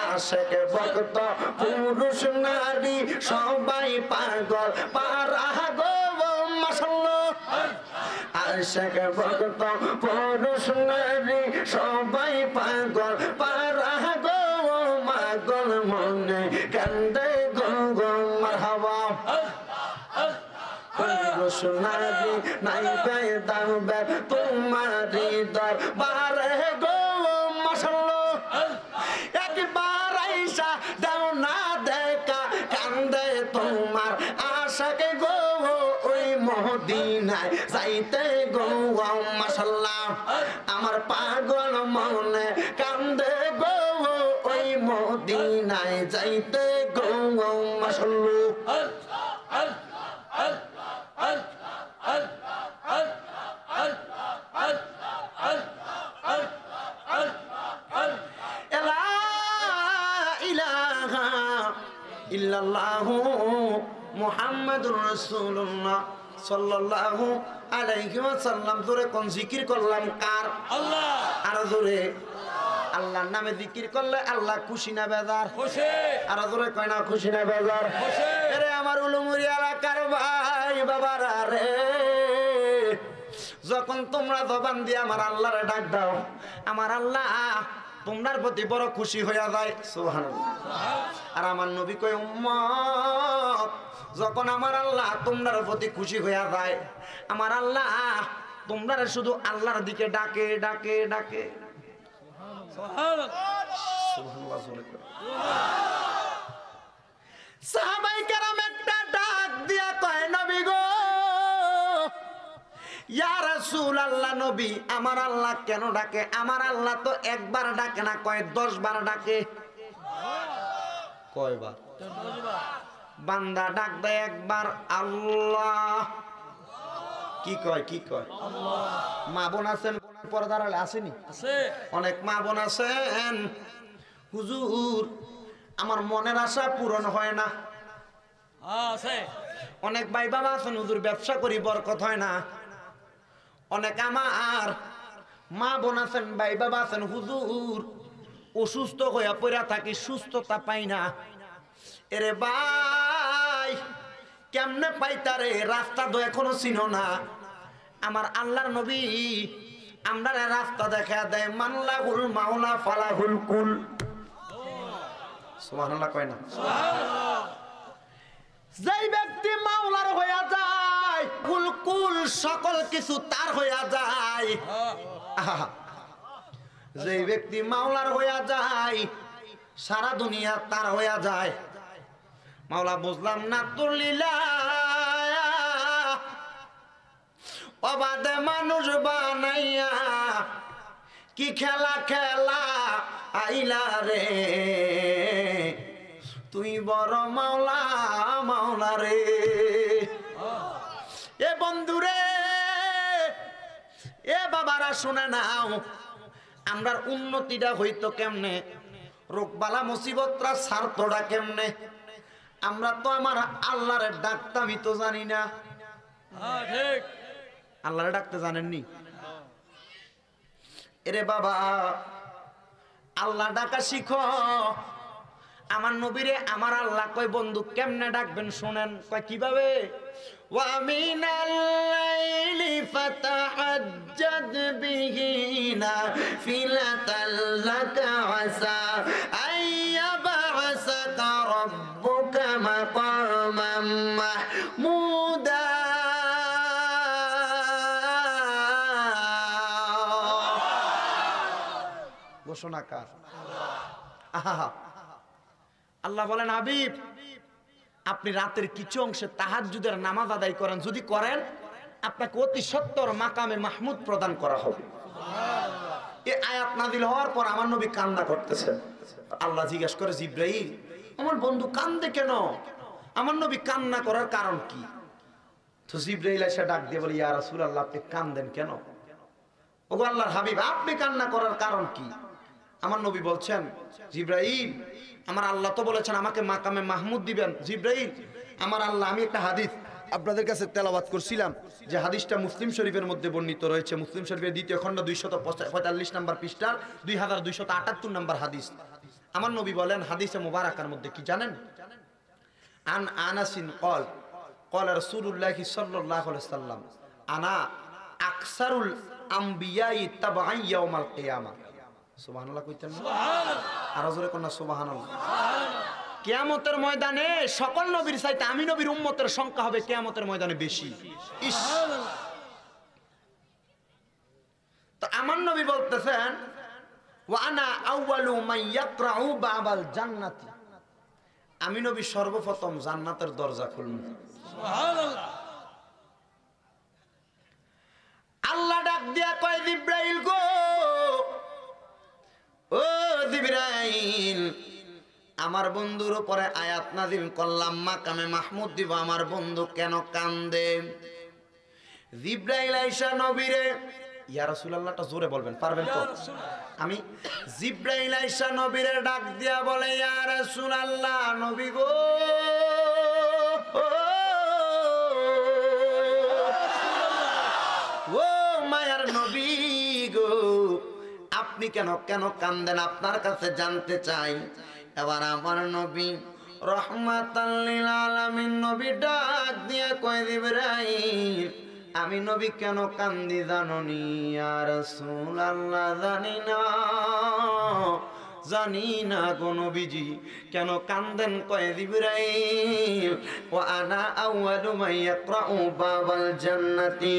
আশেক ভক্ত পুরুষ নারী সবাই পাগল পারা গো মাশাআল্লাহ আশেক ভক্ত পুরুষ নারী সবাই পাগল পারা গো মাগল মনে কান্দে গো মারহাবা আরশ নাবি নাই পেদাবে তোমারি দরবারে গো মাশাআল্লাহ একবার আইসা দাও না দেখা কান্দে তোমার আশাকে গো ওই মদিনায় যাইতে গো মাশাআল্লাহ আমার পাগল মনে কান্দে গো ওই মদিনায় যাইতে গো মাশাআল্লাহ ইল্লাল্লাহু মুহাম্মাদুর রাসূলুল্লাহ সাল্লাল্লাহু আলাইহি ওয়াসাল্লাম। জোরে কোন জিকির করলাম কার? আল্লাহ। আর জোরে আল্লাহর নামে জিকির করলে আল্লাহ খুশি না বেজার? খুশি। আর জোরে কয় না খুশি না বেজার? খুশি। আরে আমার উলুমুরি এলাকার ভাই বাবারা রে, যখন তোমরা জবান দিয়ে আমার আল্লাহরে ডাক দাও, আমার আল্লাহ তোমার প্রতি বড় খুশি হইয়া যায়। সুবহানাল্লাহ। আর আমার নবী কয় উম্মত, যখন আমার আল্লাহ তোমার প্রতি খুশি হইয়া যায়, আমার আল্লাহ তোমরা শুধু আল্লাহর দিকে ডাকে ডাকে ডাকে। সাহাবায়ে কেরাম একটা ডাক দিয়া কয় নবী গো, ইয়া রাসূলুল্লাহ নবী, আমার আল্লাহ কেন ডাকে? আমার আল্লাহ তো একবার ডাকে না, কয় 10 বার ডাকে। কয়বার? 10 বার। বান্দা ডাক দেয় একবার আল্লাহ, কি কয়? কি কয়? আল্লাহ। মা বোন আছেন পর্দার আড়ালে? আসেনি? আছে। অনেক মা বোন আছেন, হুজুর আমার মনের আশা পূরণ হয় না। আছে। অনেক ভাই বাবা আছেন, হুজুর ব্যবসা করি বরকত হয় না। অনেক আমার মা বোন আছেন, ভাই বাবা আছেন, হুজুর অসুস্থ হইয়া পড়া থাকি, সুস্থতা পাই না। এরে ভাই কেমনে পাইতারে? রাস্তা তো এখনো চিনো না। আমার আল্লাহর নবী আমরা রাস্তা দেখা দেয়, মানলাহুল মাওলা ফালাহুল কুল। সুবহানাল্লাহ কয় না? সুবহানাল্লাহ। যেই ব্যক্তি মাওলার হইয়া যায়, কুল কুল সকল কিছু তার হইয়া যায়। যেই ব্যক্তি মাওলার হইয়া যায়, সারা দুনিয়া তার হইয়া যায়। মাওলা বুঝলাম না তোর লীলা, অবাধে মানুষ বানাইয়া কি খেলা খেলা আইলা রে, তুই বড় মাওলা মাওলা রে। এ বন্ধুরে, এ বাবারা শুনে নাও, আমরার উন্নতিটা হইতো কেমনে, রোগবালা মুসিবতরা সারতোটা কেমনে? আমরা তো আমার আল্লাহরে ডাকতামই তো জানি না। ঠিক, আল্লাহরে ডাকতে জানেননি? এরে বাবা আল্লাহ ডাকা শিখো। আমার নবীরে আমার আল্লাহ কয় বন্ধু কেমনে ডাকবেন শোনেন। কয় কিভাবে? ওয়া মিনাল লাইলি ফাতাহাজ্জাদ বিহি নাফিলাতাল লাকা আসা আইয়াবআসাকা রাব্বুকা মাকামান মাহমুদা। ঘোষণা কার? আহা, আল্লাহ বলেন হাবিব আপনি রাতের কিছু অংশে তাহাজ্জুদের নামাজ আদায় করেন, যদি করেন আপনাকে অতি সত্তর মাকামে মাহমুদ প্রদান করা হবে। এই আয়াত নাযিল হওয়ার পর আমার নবী কান্না করতেছেন। আল্লাহ জিজ্ঞেস করে জিবরাইল আমার বন্ধু কান্দে কেন? আমার নবী কান্না করার কারণ কি? তো জিবরাইল এসে ডাক দিয়ে বলে ইয়া রাসূলুল্লাহ আপনি কান্দেন কেন? ওগো আল্লাহর হাবিব আপনি কান্না করার কারণ কি? আমার নবী বলছেন জিবরাইল আমার আল্লাহ তো বলেছেন আমাকে মাকামে মাহমুদ দিবেন। জিবরাইল আমার আল্লাহ, আমি একটা হাদিস আপনাদের কাছে তেলাওয়াত করছিলাম, যে হাদিসটা মুসলিম শরীফের মধ্যে বর্ণিত রয়েছে। মুসলিম শরীফের দ্বিতীয় খণ্ড 245 নম্বর পৃষ্ঠার 2278 নম্বর হাদিস। আমার নবী বলেন হাদিসে মুবারাকার মধ্যে কি জানেন? আন আনাসিন ক্বাল ক্বালা রাসূলুল্লাহি সাল্লাল্লাহু আলাইহি ওয়াসাল্লাম আনা আকসারুল আম্বিয়াই তাবআন ইয়াউমাল কিয়ামা। সুবহানাল্লাহ কইতেন না? সুবহানাল্লাহ। আর জোরে কোন না সুবহানাল্লাহ। কিয়ামতের ময়দানে সকল নবীর চাইতে আমি নবীর উম্মতের সংখ্যা হবে কিয়ামতের ময়দানে বেশি। ইস, তো আমার নবী বলতেছেন ওয়া আনা আউয়ালু মান ইয়াকরাউ বাবাল জান্নাতি, আমি নবী সর্বপ্রথম জান্নাতের দরজা খুলব। সুবহানাল্লাহ। আল্লাহ ডাক দিয়া কয় জিবরাইল গো, ও জিবরাইল, আমার বন্ধুর উপরে আয়াত নাযিল করলাম, মাকামে মাহমুদ দিব, আমার বন্ধু কেন কান্দে? জিবরাইল আয়েশা নবীরে, ইয়া রাসূলুল্লাহটা জোরে বলবেন, পারবেন তো? আমি জিবরাইল আয়েশা নবীরে ডাক দিয়া বলে, ইয়া রাসূলুল্লাহ, নবী গো, ও মায়ার নবী গো, আপনি কেন কেন কান্দেন? আপনার কাছে জানতে চাই। এবার আমার নবী রহমাতাল লিল আলামিন নবী ডাক দিয়ে কয় জিবরাইল, আমি নবী কেন কান্দি জাননি? ইয়া রাসূলুল্লাহ, জানি না, জানি না গো নবীজি, কেন কান্দেন? কয় জিবরাইল ওয়া আনা আউয়ালু মান ইয়াকরাউ বাবাল জান্নাতি,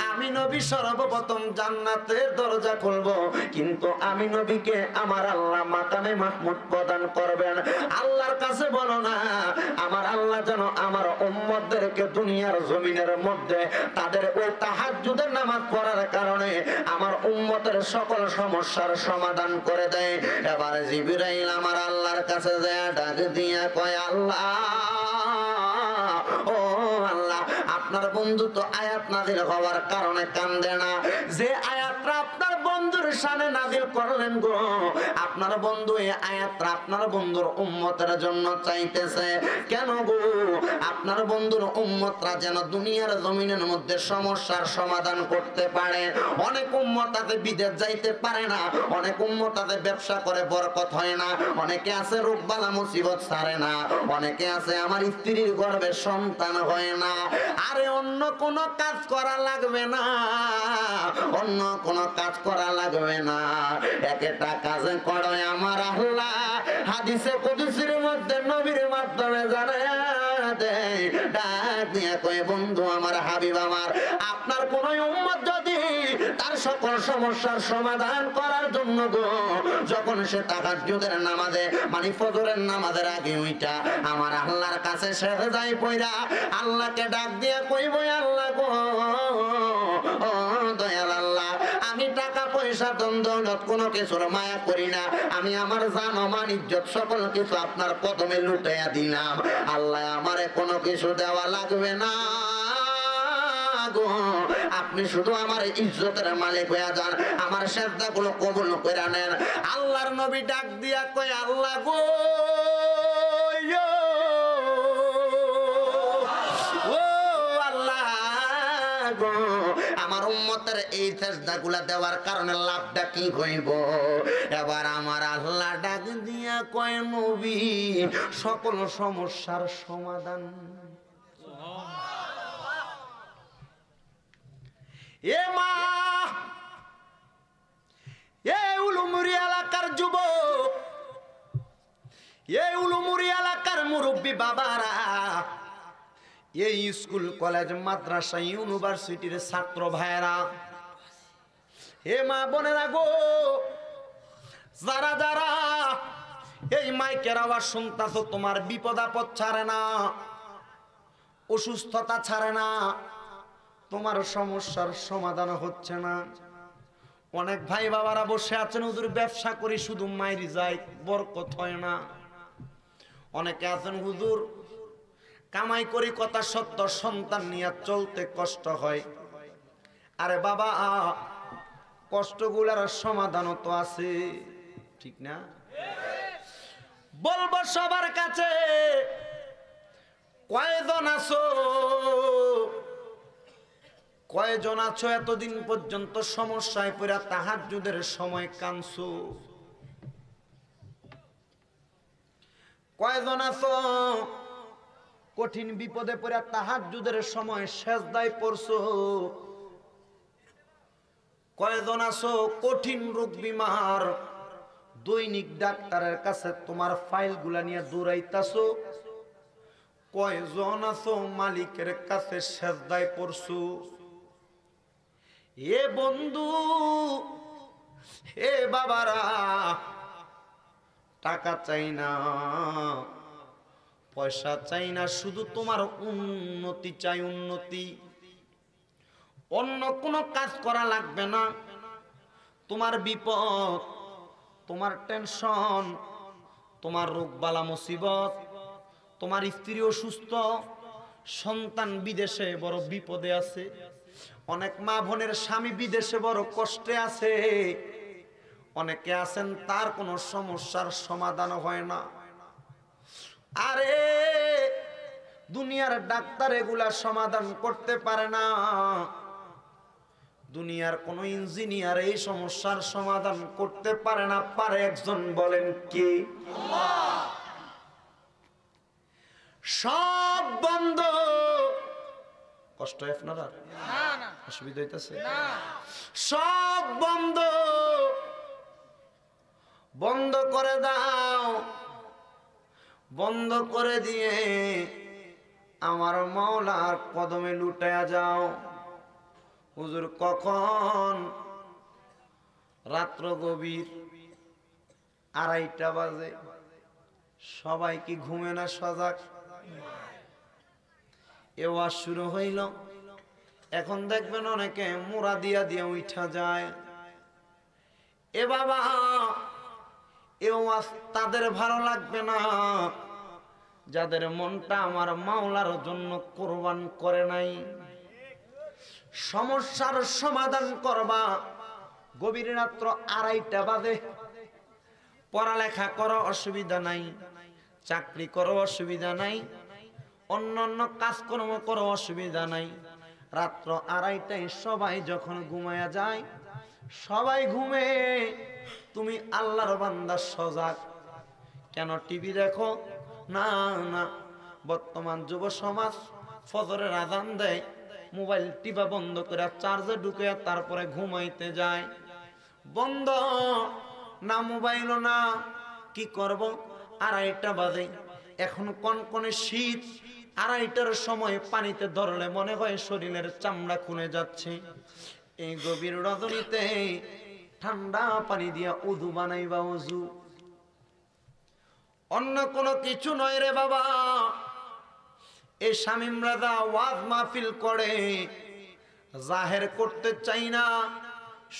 আমি নবী সর্বপ্রথম জান্নাতের দরজা খুলব, কিন্তু আমি নবীকে আমার আল্লাহ মাকামে মাহমুদ প্রদান করবেন। আল্লাহর কাছে বলো না আমার আল্লাহ যেন আমার উম্মতদেরকে দুনিয়ার জমিনের মধ্যে তাদের ওই তাহাজ্জুদের নামাজ পড়ার কারণে আমার উম্মতের সকল সমস্যার সমাধান করে দেয়। এবার জিবরাইল আমার আল্লাহর কাছে যায়, ডাক দিয়া কয়, আল্লাহ, ও আল্লাহ, আপনার বন্ধু তো আয়াত নাযিল হওয়ার কারণে কান্দে না, যে আয়াতটা আপনার বন্ধুর শানে নাযিল করলেন গো, আপনার বন্ধু এই আয়াতটা আপনার বন্ধুর উম্মতের জন্য চাইতেছে কেন গো? আপনার বন্ধুর উম্মতরা যেন দুনিয়ার জমিনের মধ্যে সমস্যার সমাধান করতে পারে। অনেক উম্মত আছে বিদেশ যাইতে পারে না, অনেক উম্মত আছে ব্যবসা করে বরকত হয় না, অনেকে আছে রোগ বালা মুসিবত ছাড়ে না, অনেকে আছে আমার স্ত্রীর গর্ভে সন্তান হয় না। আরে অন্য কোন কাজ করা লাগবে না, অন্য কোন কাজ করা লাগবে না, একটা কাজে করো আমার আল্লাহ হাদিসে কুদসির মধ্যে নবীর মাধ্যমে জানায়া দেয়, ডাক দিয়ে কয়, বন্ধু আমার, হাবিব আমার, আপনার কোন উম্মত যদি তার সকল সমস্যার সমাধান করার জন্য গো, যখন সে তাহাজ্জুদের নামাজে মানে ফজরের নামাজের আগে ওইটা আমার আল্লাহর কাছে সেজদায় পড়া আল্লাহকে ডাক দিয়ে কইব, আল্লাহ গো, ও দয়াল আল্লাহ, আমি টাকা পয়সা ধন দৌলত কোনো কিছুর মায়া করি না, আমি আমার জান মান ইজ্জত সকল কিছু আপনার কদমে লুটাইয়া দিলাম, আল্লাহ আমারে কোনো কিছু দেওয়া লাগবে না গো, আপনি শুধু আমার ইজ্জতের মালিক হয়ে যান, আমার সেজদা গুলো কবুল করে নেন। আল্লাহর নবী ডাক দিয়া কয়, আল্লাহ গো, ও আল্লাহ গো, আমার উম্মতের এই সেজদাগুলা দেওয়ার কারণে লাভটা কি হইব? এবার আমার আল্লাহ ডাক দিয়া কয়, নবী, সকল সমস্যার সমাধান। এ মা, এই উলুমুরি এলাকার যুবক, এই উলুমুরি এলাকার মুরব্বী বাবারা, এই স্কুল কলেজ মাদ্রাসা ইউনিভার্সিটির ছাত্র ভাইরা, হে মা বোনেরা গো, যারা যারা এই মাইকের আওয়াজ শুনতাছো, তোমার বিপদ আপদ ছাড়ে না, অসুস্থতা ছাড়ে না, তোমার সমস্যার সমাধান হচ্ছে না। অনেক ভাই বাবারা বসে আছেন, হুজুর ব্যবসা করি শুধু মাইরি যায়, বরকত হয় না। অনেকে আছেন, হুজুর কামাই করি কথা সত্য, সন্তান নিয়ে চলতে কষ্ট হয়। আরে বাবা, কষ্টগুলার সমাধানও তো আছে, ঠিক না? বলবো সবার কাছে, কয়জন আছো, কয়জন আছো এতদিন পর্যন্ত সমস্যায় পড়া তাহাজ্জুদের সময় কাঁদছো? কয়জন আছো কঠিন বিপদে পড়া তাহাজ্জুদের সময় সেজদায় পড়ছো? কয়জন আছো কঠিন রোগ বিমার দৈনিক ডাক্তারের কাছে তোমার ফাইলগুলা নিয়ে দৌড়াইতাছো, কয়জন আছো মালিকের কাছে সেজদায় পড়ছো? এ বন্ধু, হে বাবারা, টাকা চাই না, পয়সা চাই না, শুধু তোমার উন্নতি চাই, উন্নতি। অন্য কোনো কাজ করা লাগবে না। তোমার বিপদ, তোমার টেনশন, তোমার রোগ বালা মুসিবত, তোমার স্ত্রী অসুস্থ, সন্তান বিদেশে বড় বিপদে আছে, অনেক মা বোনের স্বামী বিদেশে বড় কষ্টে আছে, অনেকে আছেন তার কোনো সমস্যার সমাধান হয় না। আরে দুনিয়ার ডাক্তার এগুলা সমাধান করতে পারে না। দুনিয়ার কোন ইঞ্জিনিয়ার এই সমস্যার সমাধান করতে পারে না। পারে একজন, বলেন কি? আল্লাহ। সব বন্ধ। কষ্ট হয় আপনারা? না, অসুবিধা হইতেছে? না, সব বন্ধ, বন্ধ করে দাও। বন্ধ করে দিয়ে আমার মাওলার কদমে লুটায়া যাও। হুজুর কখন? রাত্র গভীর 2:30 বাজে। সবাই কি ঘুমে না সজাগ? এ ওয়াজ শুরু হইল। এখন দেখবেন অনেকে মোরা দিয়া দিয়া উঠা যায়। এ বাবা, এ ওয়াজ তাদের ভালো লাগবে না যাদের মনটা আমার মাওলার জন্য কোরবান করে নাই। সমস্যার সমাধান করবা, গভীর রাত্র 2:30 বাজে। পড়ালেখা করো, অসুবিধা নাই। চাকরি করো, অসুবিধা নাই। অন্যান্য কাজকর্ম করো, অসুবিধা নাই। রাত্র 2:30টায় সবাই যখন ঘুমায়া যায়, সবাই ঘুমে, তুমি আল্লাহর বান্দা সজাগ। কেন টিভি দেখো? না না, বর্তমান যুব সমাজ ফজরের আযান দেয়, মোবাইল টিপা বন্ধ করে চার্জে ঢুকে তারপরে ঘুমাইতে যায়। বন্ধ না, মোবাইলও না। কি করব? 2:30 বাজে। এখন কনকনে শীত। 2:30টার সময় পানিতে ধরলে মনে হয় শরীরের চামড়া খুলে যাচ্ছে। এই গভীর রজনীতে ঠান্ডা পানি দিয়া উযু বানাইবা, উযু। অন্য কোনো কিছু নয় রে বাবা। এই শামীম রাজা ওয়াজ মাহফিল করে, জাহের করতে চাই না,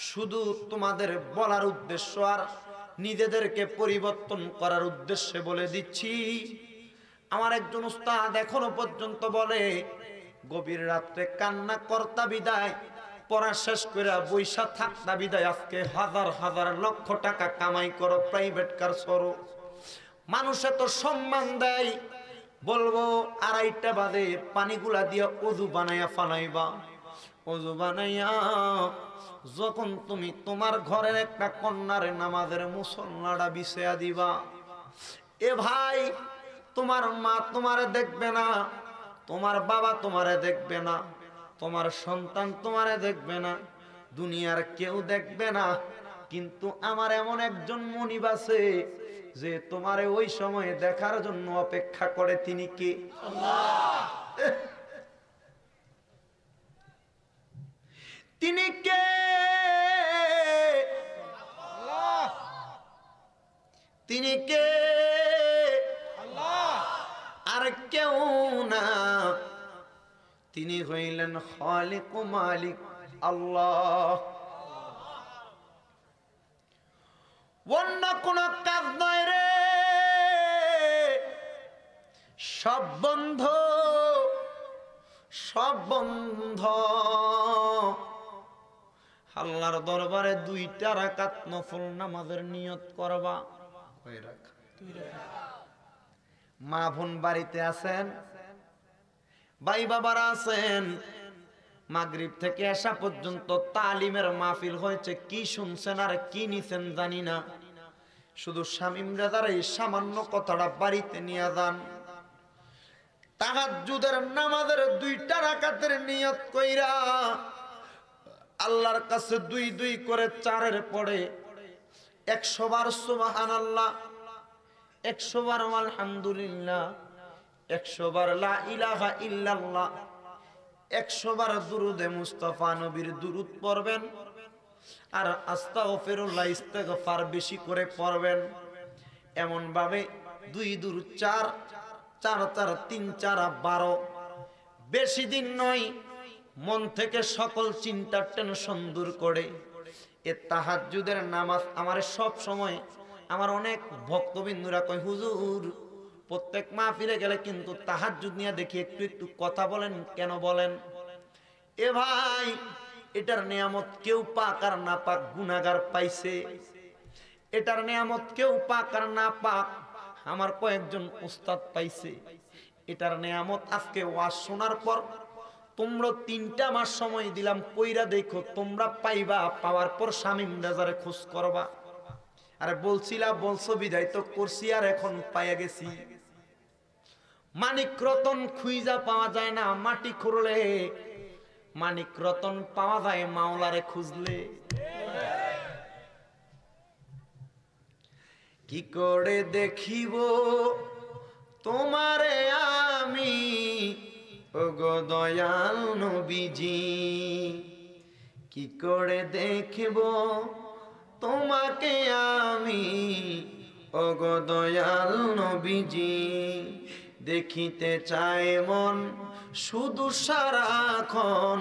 শুধু তোমাদের বলার উদ্দেশ্য আর নিজেদেরকে পরিবর্তন করার উদ্দেশ্যে বলে দিচ্ছি। আমার একজন উস্তাদ এখনো পর্যন্ত বলে, গভীর রাত্রে কান্না কর্তা বিদায়, পড়া শেষ করে বৈশা থাকতা বিদায়, আজকে হাজার হাজার লক্ষ টাকা কামাই করো, প্রাইভেট কার সরো, মানুষে তো সম্মান দেয়। বলবো 2:30 বাজে পানিগুলা দিয়া উযু বানাইয়া ফালাইবা। উযু বানাইয়া যখন তুমি তোমার ঘরের একটা কন্যারে নামাজের মুসল্লাটা বিছাইয়া দিবা, এ ভাই, তোমার মা তোমারে দেখবে না, তোমার বাবা তোমারে দেখবে না, তোমার সন্তান তোমারে দেখবে না, দুনিয়ার কেউ দেখবে না, কিন্তু আমার এমন একজন মনিব আছে যে তোমারে ওই সময়ে দেখার জন্য অপেক্ষা করে। তিনি কে? আল্লাহ। তিনি কে? আল্লাহ। তিনি কে? আল্লাহ। আর কেউ না, তিনি হইলেন খালিক ও মালিক আল্লাহ। অন্য কোন কাজ নয় রে, সব বন্ধ, সব বন্ধ। আল্লাহর দরবারে 2টা রাকাত নফল নামাজের নিয়ত করবা। কয় রাকাত? 2 রাকাত। মা বোন বাড়িতে আছেন, ভাই বাবারা আছেন, মাগরিব থেকে এশা পর্যন্ত তালিমের মাহফিল হয়েছে, কি শুনছেন আর কি নিছেন জানি না। শুধু শামীম রাজার এই সামান্য কথাটা বাড়িতে নিয়ে যান। তাহাজ্জুদের নামাজের 2টা রাকাতের নিয়ত কইরা আল্লাহর কাছে 2 2 করে 4-এর পড়ে 100 বার সুবহানাল্লাহ, 100 বার আলহামদুলিল্লাহ, 100 বার লা ইলাহা ইল্লাল্লাহ, 100 বার দুরুদে মুস্তাফা নবীর দুরুদ পড়বেন। আর আস্তাগফিরুল্লাহ ইস্তিগফার বেশি করে পড়বেন। এমন ভাবে 2 2 4 4 4 3 4 12, বেশি দিন নয়। মন থেকে সকল চিন্তা টেনশন দূর করে এ তাহাজ্জুদের নামাজ আমার সব সময়, আমার অনেক ভক্তবিন্দুরা কয় হুজুর প্রত্যেক মাহফিলে গেলে কিন্তু তাহাজ্জুদ নিয়ে দেখি একটু একটু কথা বলেন, কেন বলেন? এ ভাই, এটার নিয়ামত কেউ পাক আর না পাক গুনাহগার পাইছে। এটার নিয়ামত কেউ পাক আর না পাক আমার কয়েকজন উস্তাদ পাইছে। এটার নিয়ামত আজকে ওয়াজ শোনার পর তোমরা 3টা মাস সময় দিলাম, কইরা দেখো তোমরা পাইবা। পাওয়ার পর শামীম রাজারে খোঁজ করবা। আরে বলছিলা, বলছো বিদায় তো করছি, আর এখন পাইয়া গেছি। মানিক রতন খুঁজা পাওয়া যায় না মাটি খুঁড়লে, মানিক রতন পাওয়া যায় মাওলারে খুঁজলে। কি করে দেখিব তোমারে আমি, ওগো দয়াল নবীজি, কি করে দেখব তোমাকে আমি, ওগো দয়াল নবীজি। দেখিতে চায় মন শুধু সারাক্ষণ,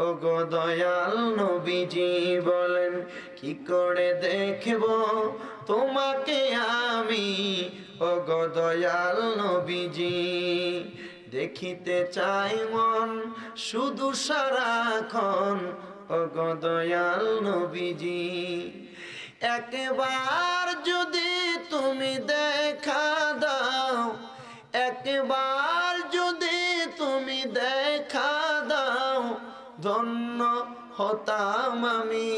ওগো দয়াল নবীজি বলেন কি করে দেখব তোমাকে আমি, ওগো দয়াল নবীজি। দেখিতে চাই মন শুধু সারাক্ষণ, ওগো দয়াল নবীজি। একবার যদি তুমি দেখা দাও, একবার যদি তুমি দেখা দাও, ধন্য হতাম আমি।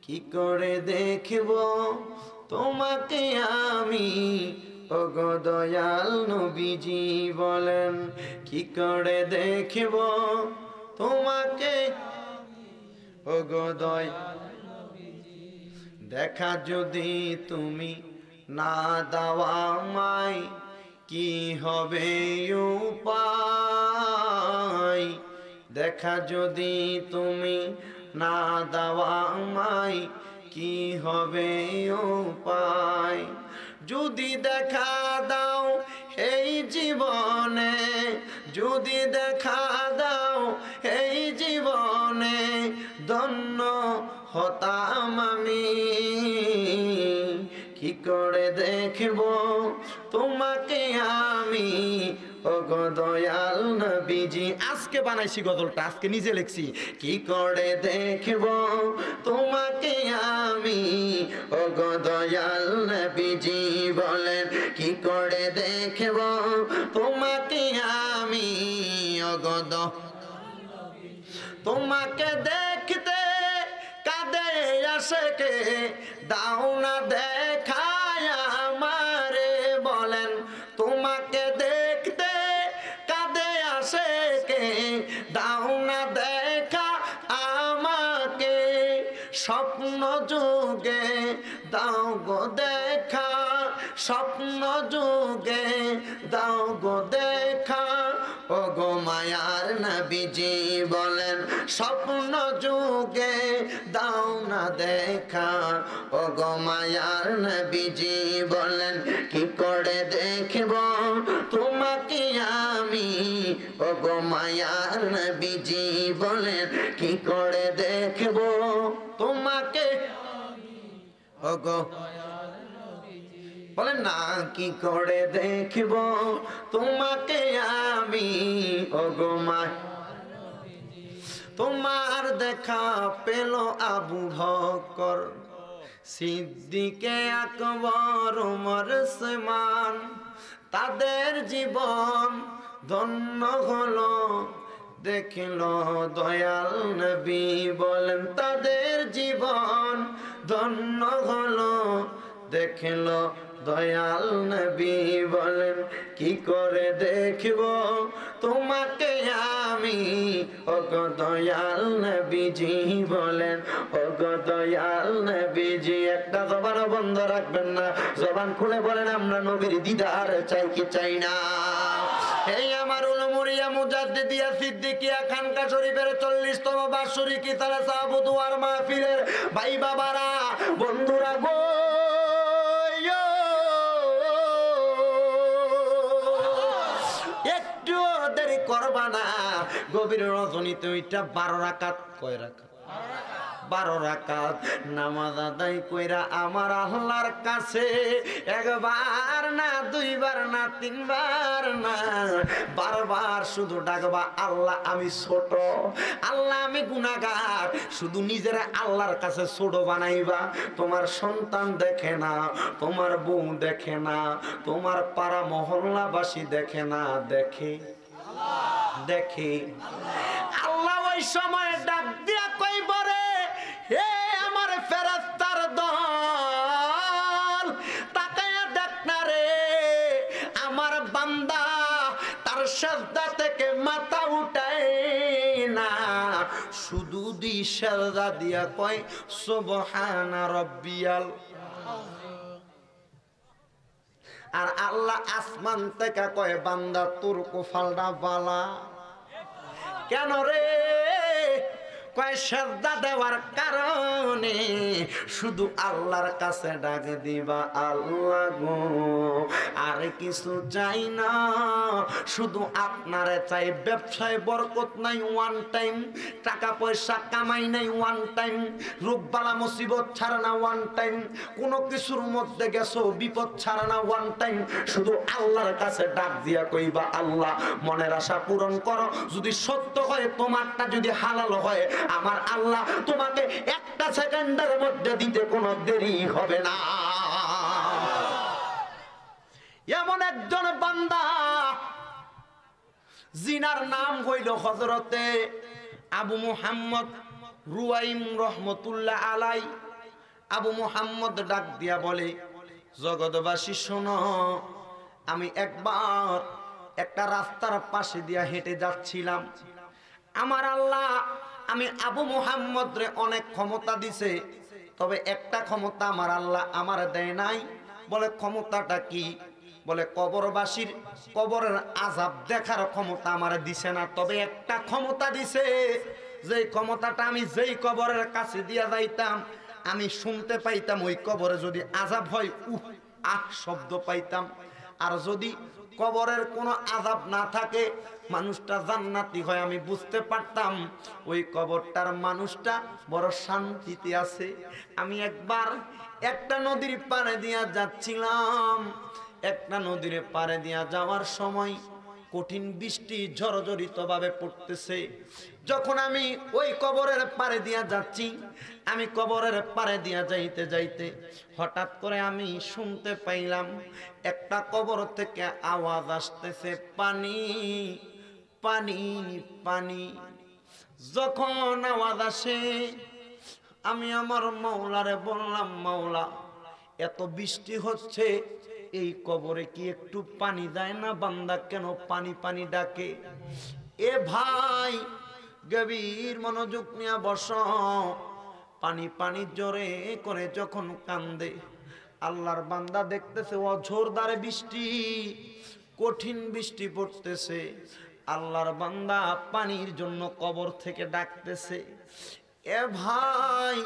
কি করে দেখব তোমাকে আমি, ওগো দয়াল নবীজি বলেন কি করে দেখব তোমাকে, ওগো দয়াল নবীজি। দেখা যদি তুমি না দাও আমায়, কি হবে উপায়? দেখা যদি তুমি না দাও আমায়, কি হবে উপায়? যদি দেখা দাও এই জীবনে, যদি দেখা দাও এই জীবনে, ধন্য হতাম আমি। কি করে দেখব তোমাকে আমি, ওগো দয়াল নবীজি। আজকে বানাইছি গজলটা, আজকে নিজে লিখছি। কি করে দেখব তোমাকে আমি, ওগো দয়াল নবীজি বলেন কি করে দেখব তোমাকে আমি, ওগো তোমাকে দেখতে কাঁদে আশেকে, দাও না দেখায় আমারে বলেন। তোমাকে দেখতে কাঁদে আশেকে, দাও না দেখা আমাকে। স্বপ্ন যুগে দাও গো দেখা, স্বপ্ন যুগে দাও গো দেখা, ওগো মায়ার নবীজি বলেন স্বপ্ন যুগে দাও না দেখা, ওগো মায়ার নবীজি বলেন কি করে দেখব তোমাকে আমি, ওগো মায়ার নবীজি বলেন কি করে দেখব তোমাকে, ওগো বলেন না কি করে দেখব তোমাকে আমি, ওগো মা। তোমার দেখা পেল আবু বকর, সিদ্দিকে আকবর, ওমর ওসমান। তাদের জীবন ধন্য হলো দেখল দয়াল নবী বলেন। তাদের জীবন ধন্য হলো দেখল দয়াল নবী বলেন কি করে দেখব তোমাকে আমি, ও গো দয়াল নবীজি বলেন, ও গো দয়াল নবীজি। একটা জবান বন্ধ রাখবেন না, জবান খুলে বলেন আমরা নবীর দিদার চাই কি চাই না। এই আমার উলুমুরিয়া মুজাদ্দিদিয়া সিদ্দিকিয়া খানকা শরীফের 40তম বাৎসরিক ইতারা সাহাবুদুয়ার মাহফিলের ভাই বাবারা, বন্ধুরা গো, একটু দেরি করবা না। গভীর রজনীতে ওইটা 12 রাকাত, কয় রাকাত? 12 রাকাত নামাজ আদায় কইরা আমার আল্লাহর কাছে একবার না, দুইবার না, তিনবার না, বারবার শুধু ডাকবা, আল্লাহ আমি ছোট, আল্লাহ আমি গুনাহগার। শুধু নিজের আল্লাহর কাছে ছোট বানাইবা। তোমার সন্তান দেখে না, তোমার বউ দেখে না, তোমার পাড়া মহল্লাবাসী দেখে না, দেখে দেখে আল্লাহ। ওই সময় ডাক দিয়া কইব রে, হে আমার ফেরেশতার দল, তাকায়া দেখ না রে, আমার বান্দা তার সিজদা থেকে মাথা উঠায় না, শুধু দি সিজদা দিয়া কয় সুবহানা রাব্বিয়াল। আর আল্লাহ আসমান থেকে কয় বান্দা তোর কোফালটা বালা কেন রে? কয় সিজদা দেওয়ার কারণে শুধু আল্লাহর কাছে ডাক দিবা, আল্লাহ গো আর কিছু চাই না, শুধু আপনারে চাই। ব্যবসায় বরকত নাই ওয়ান টাইম, টাকা পয়সা কামাই নাই ওয়ান টাইম, রোগবালা মুসিবত ছাড়া না ওয়ান টাইম, কোনো কিছুর মধ্যে গেছো বিপদ ছাড়া না ওয়ান টাইম, শুধু আল্লাহর কাছে ডাক দিয়া কইবা, আল্লাহ মনের আশা পূরণ করো। যদি সত্য হয়, তোমারটা যদি হালাল হয়, আমার আল্লাহ তোমাকে একটা সেকেন্ডের মধ্যে দিতে কোনো দেরি হবে না। এমন একজন বান্দা, জিনার নাম হইল হযরতে আবু মুহাম্মদ রুয়াইম রহমতুল্লাহ আলাই। আবু মুহাম্মদ ডাক দিয়া বলে, জগৎবাসী শোনো, আমি একবার একটা রাস্তার পাশে দিয়া হেঁটে যাচ্ছিলাম। আমার আল্লাহ আমি আবু মুহাম্মদ রে অনেক ক্ষমতা দিছে, তবে একটা ক্ষমতা আমার আল্লাহ আমার দেয় নাই। বলে ক্ষমতাটা কি? বলে কবরবাসীর কবরের আযাব দেখার ক্ষমতা আমার দিছে না, তবে একটা ক্ষমতা দিছে, যেই ক্ষমতাটা আমি যেই কবরের কাছে দিয়া যাইতাম আমি শুনতে পাইতাম ওই কবরে যদি আযাব হয় উহ আহ শব্দ পাইতাম। আর যদি কবরের কোনো আযাব না থাকে, মানুষটা জান্নাতি হয়, আমি বুঝতে পারতাম ওই কবরটার মানুষটা বড় শান্তিতে আছে। আমি একবার একটা নদীর পাড়ে দিয়া যাচ্ছিলাম, একটা নদীর পাড়ে দিয়া যাওয়ার সময় কঠিন বৃষ্টি ঝড়ঝড়িত ভাবে পড়তেছে। যখন আমি ওই কবরের পাড়ে দিয়া যাচ্ছি, আমি কবরের পাড়ে দিয়া যাইতে যাইতে হঠাৎ করে আমি শুনতে পাইলাম একটা কবর থেকে আওয়াজ আসতেছে, পানি পানি পানি। যখন আওয়াজ আসে, আমি আমার মাওলারে বললাম, মাওলা এত বৃষ্টি হচ্ছে, এই কবরে কি একটু পানি যায় না? বান্দা কেন পানি পানি ডাকে? এ ভাই গভীর মনোযোগ নিয়ে বসো। পানি পানি জোরে করে যখন কান্দে, আল্লাহর বান্দা দেখতেছে অঝোরদারে বৃষ্টি, কঠিন বৃষ্টি পড়তেছে, আল্লাহর বান্দা পানির জন্য কবর থেকে ডাকতেছে। এ ভাই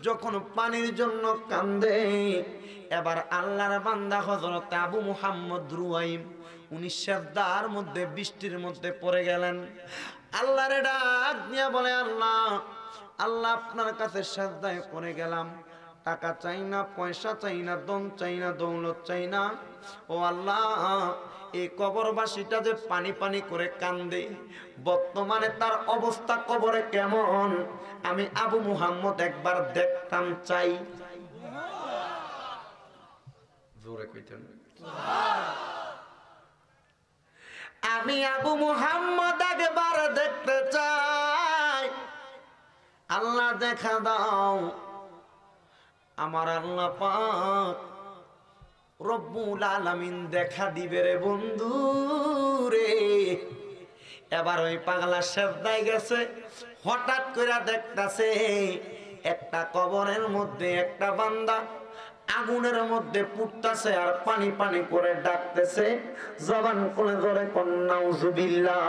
যখন পানির জন্য কান্দে, এবার আল্লাহর বান্দা হযরত আবু মুহাম্মদ রুয়াইম উনি সিজদার মধ্যে বৃষ্টির মধ্যে পড়ে গেলেন। আল্লাহরে ডাক দিয়া বলে, আল্লাহ আল্লাহ আপনার কাছে সিজদায় পড়ে গেলাম, টাকা চাই না, পয়সা চাই না, ধন চাই না, দৌলত চাই না। ও আল্লাহ, এই কবরবাসীটা যে পানি পানি করে কান্দে, বর্তমানে তার অবস্থা কবরে কেমন আমি আবু মুহাম্মদ একবার দেখতাম চাই। জোরে কইতেন, আমি আবু মুহাম্মদ একবার দেখতে চাই। আল্লাহ দেখা দাও। আমার আল্লাহ পাক রব্বুল আলামিন দেখা দিবে রে বন্ধু রে। এবার ওই পাগলা সেজদায় গেছে, হঠাৎ করে দেখতাছে একটা কবরের মধ্যে একটা বান্দা আগুনের মধ্যে পুড়তাছে আর পানি পানি করে ডাকতেছে, জবান করে ধরে কন্নাউজুবিল্লাহ।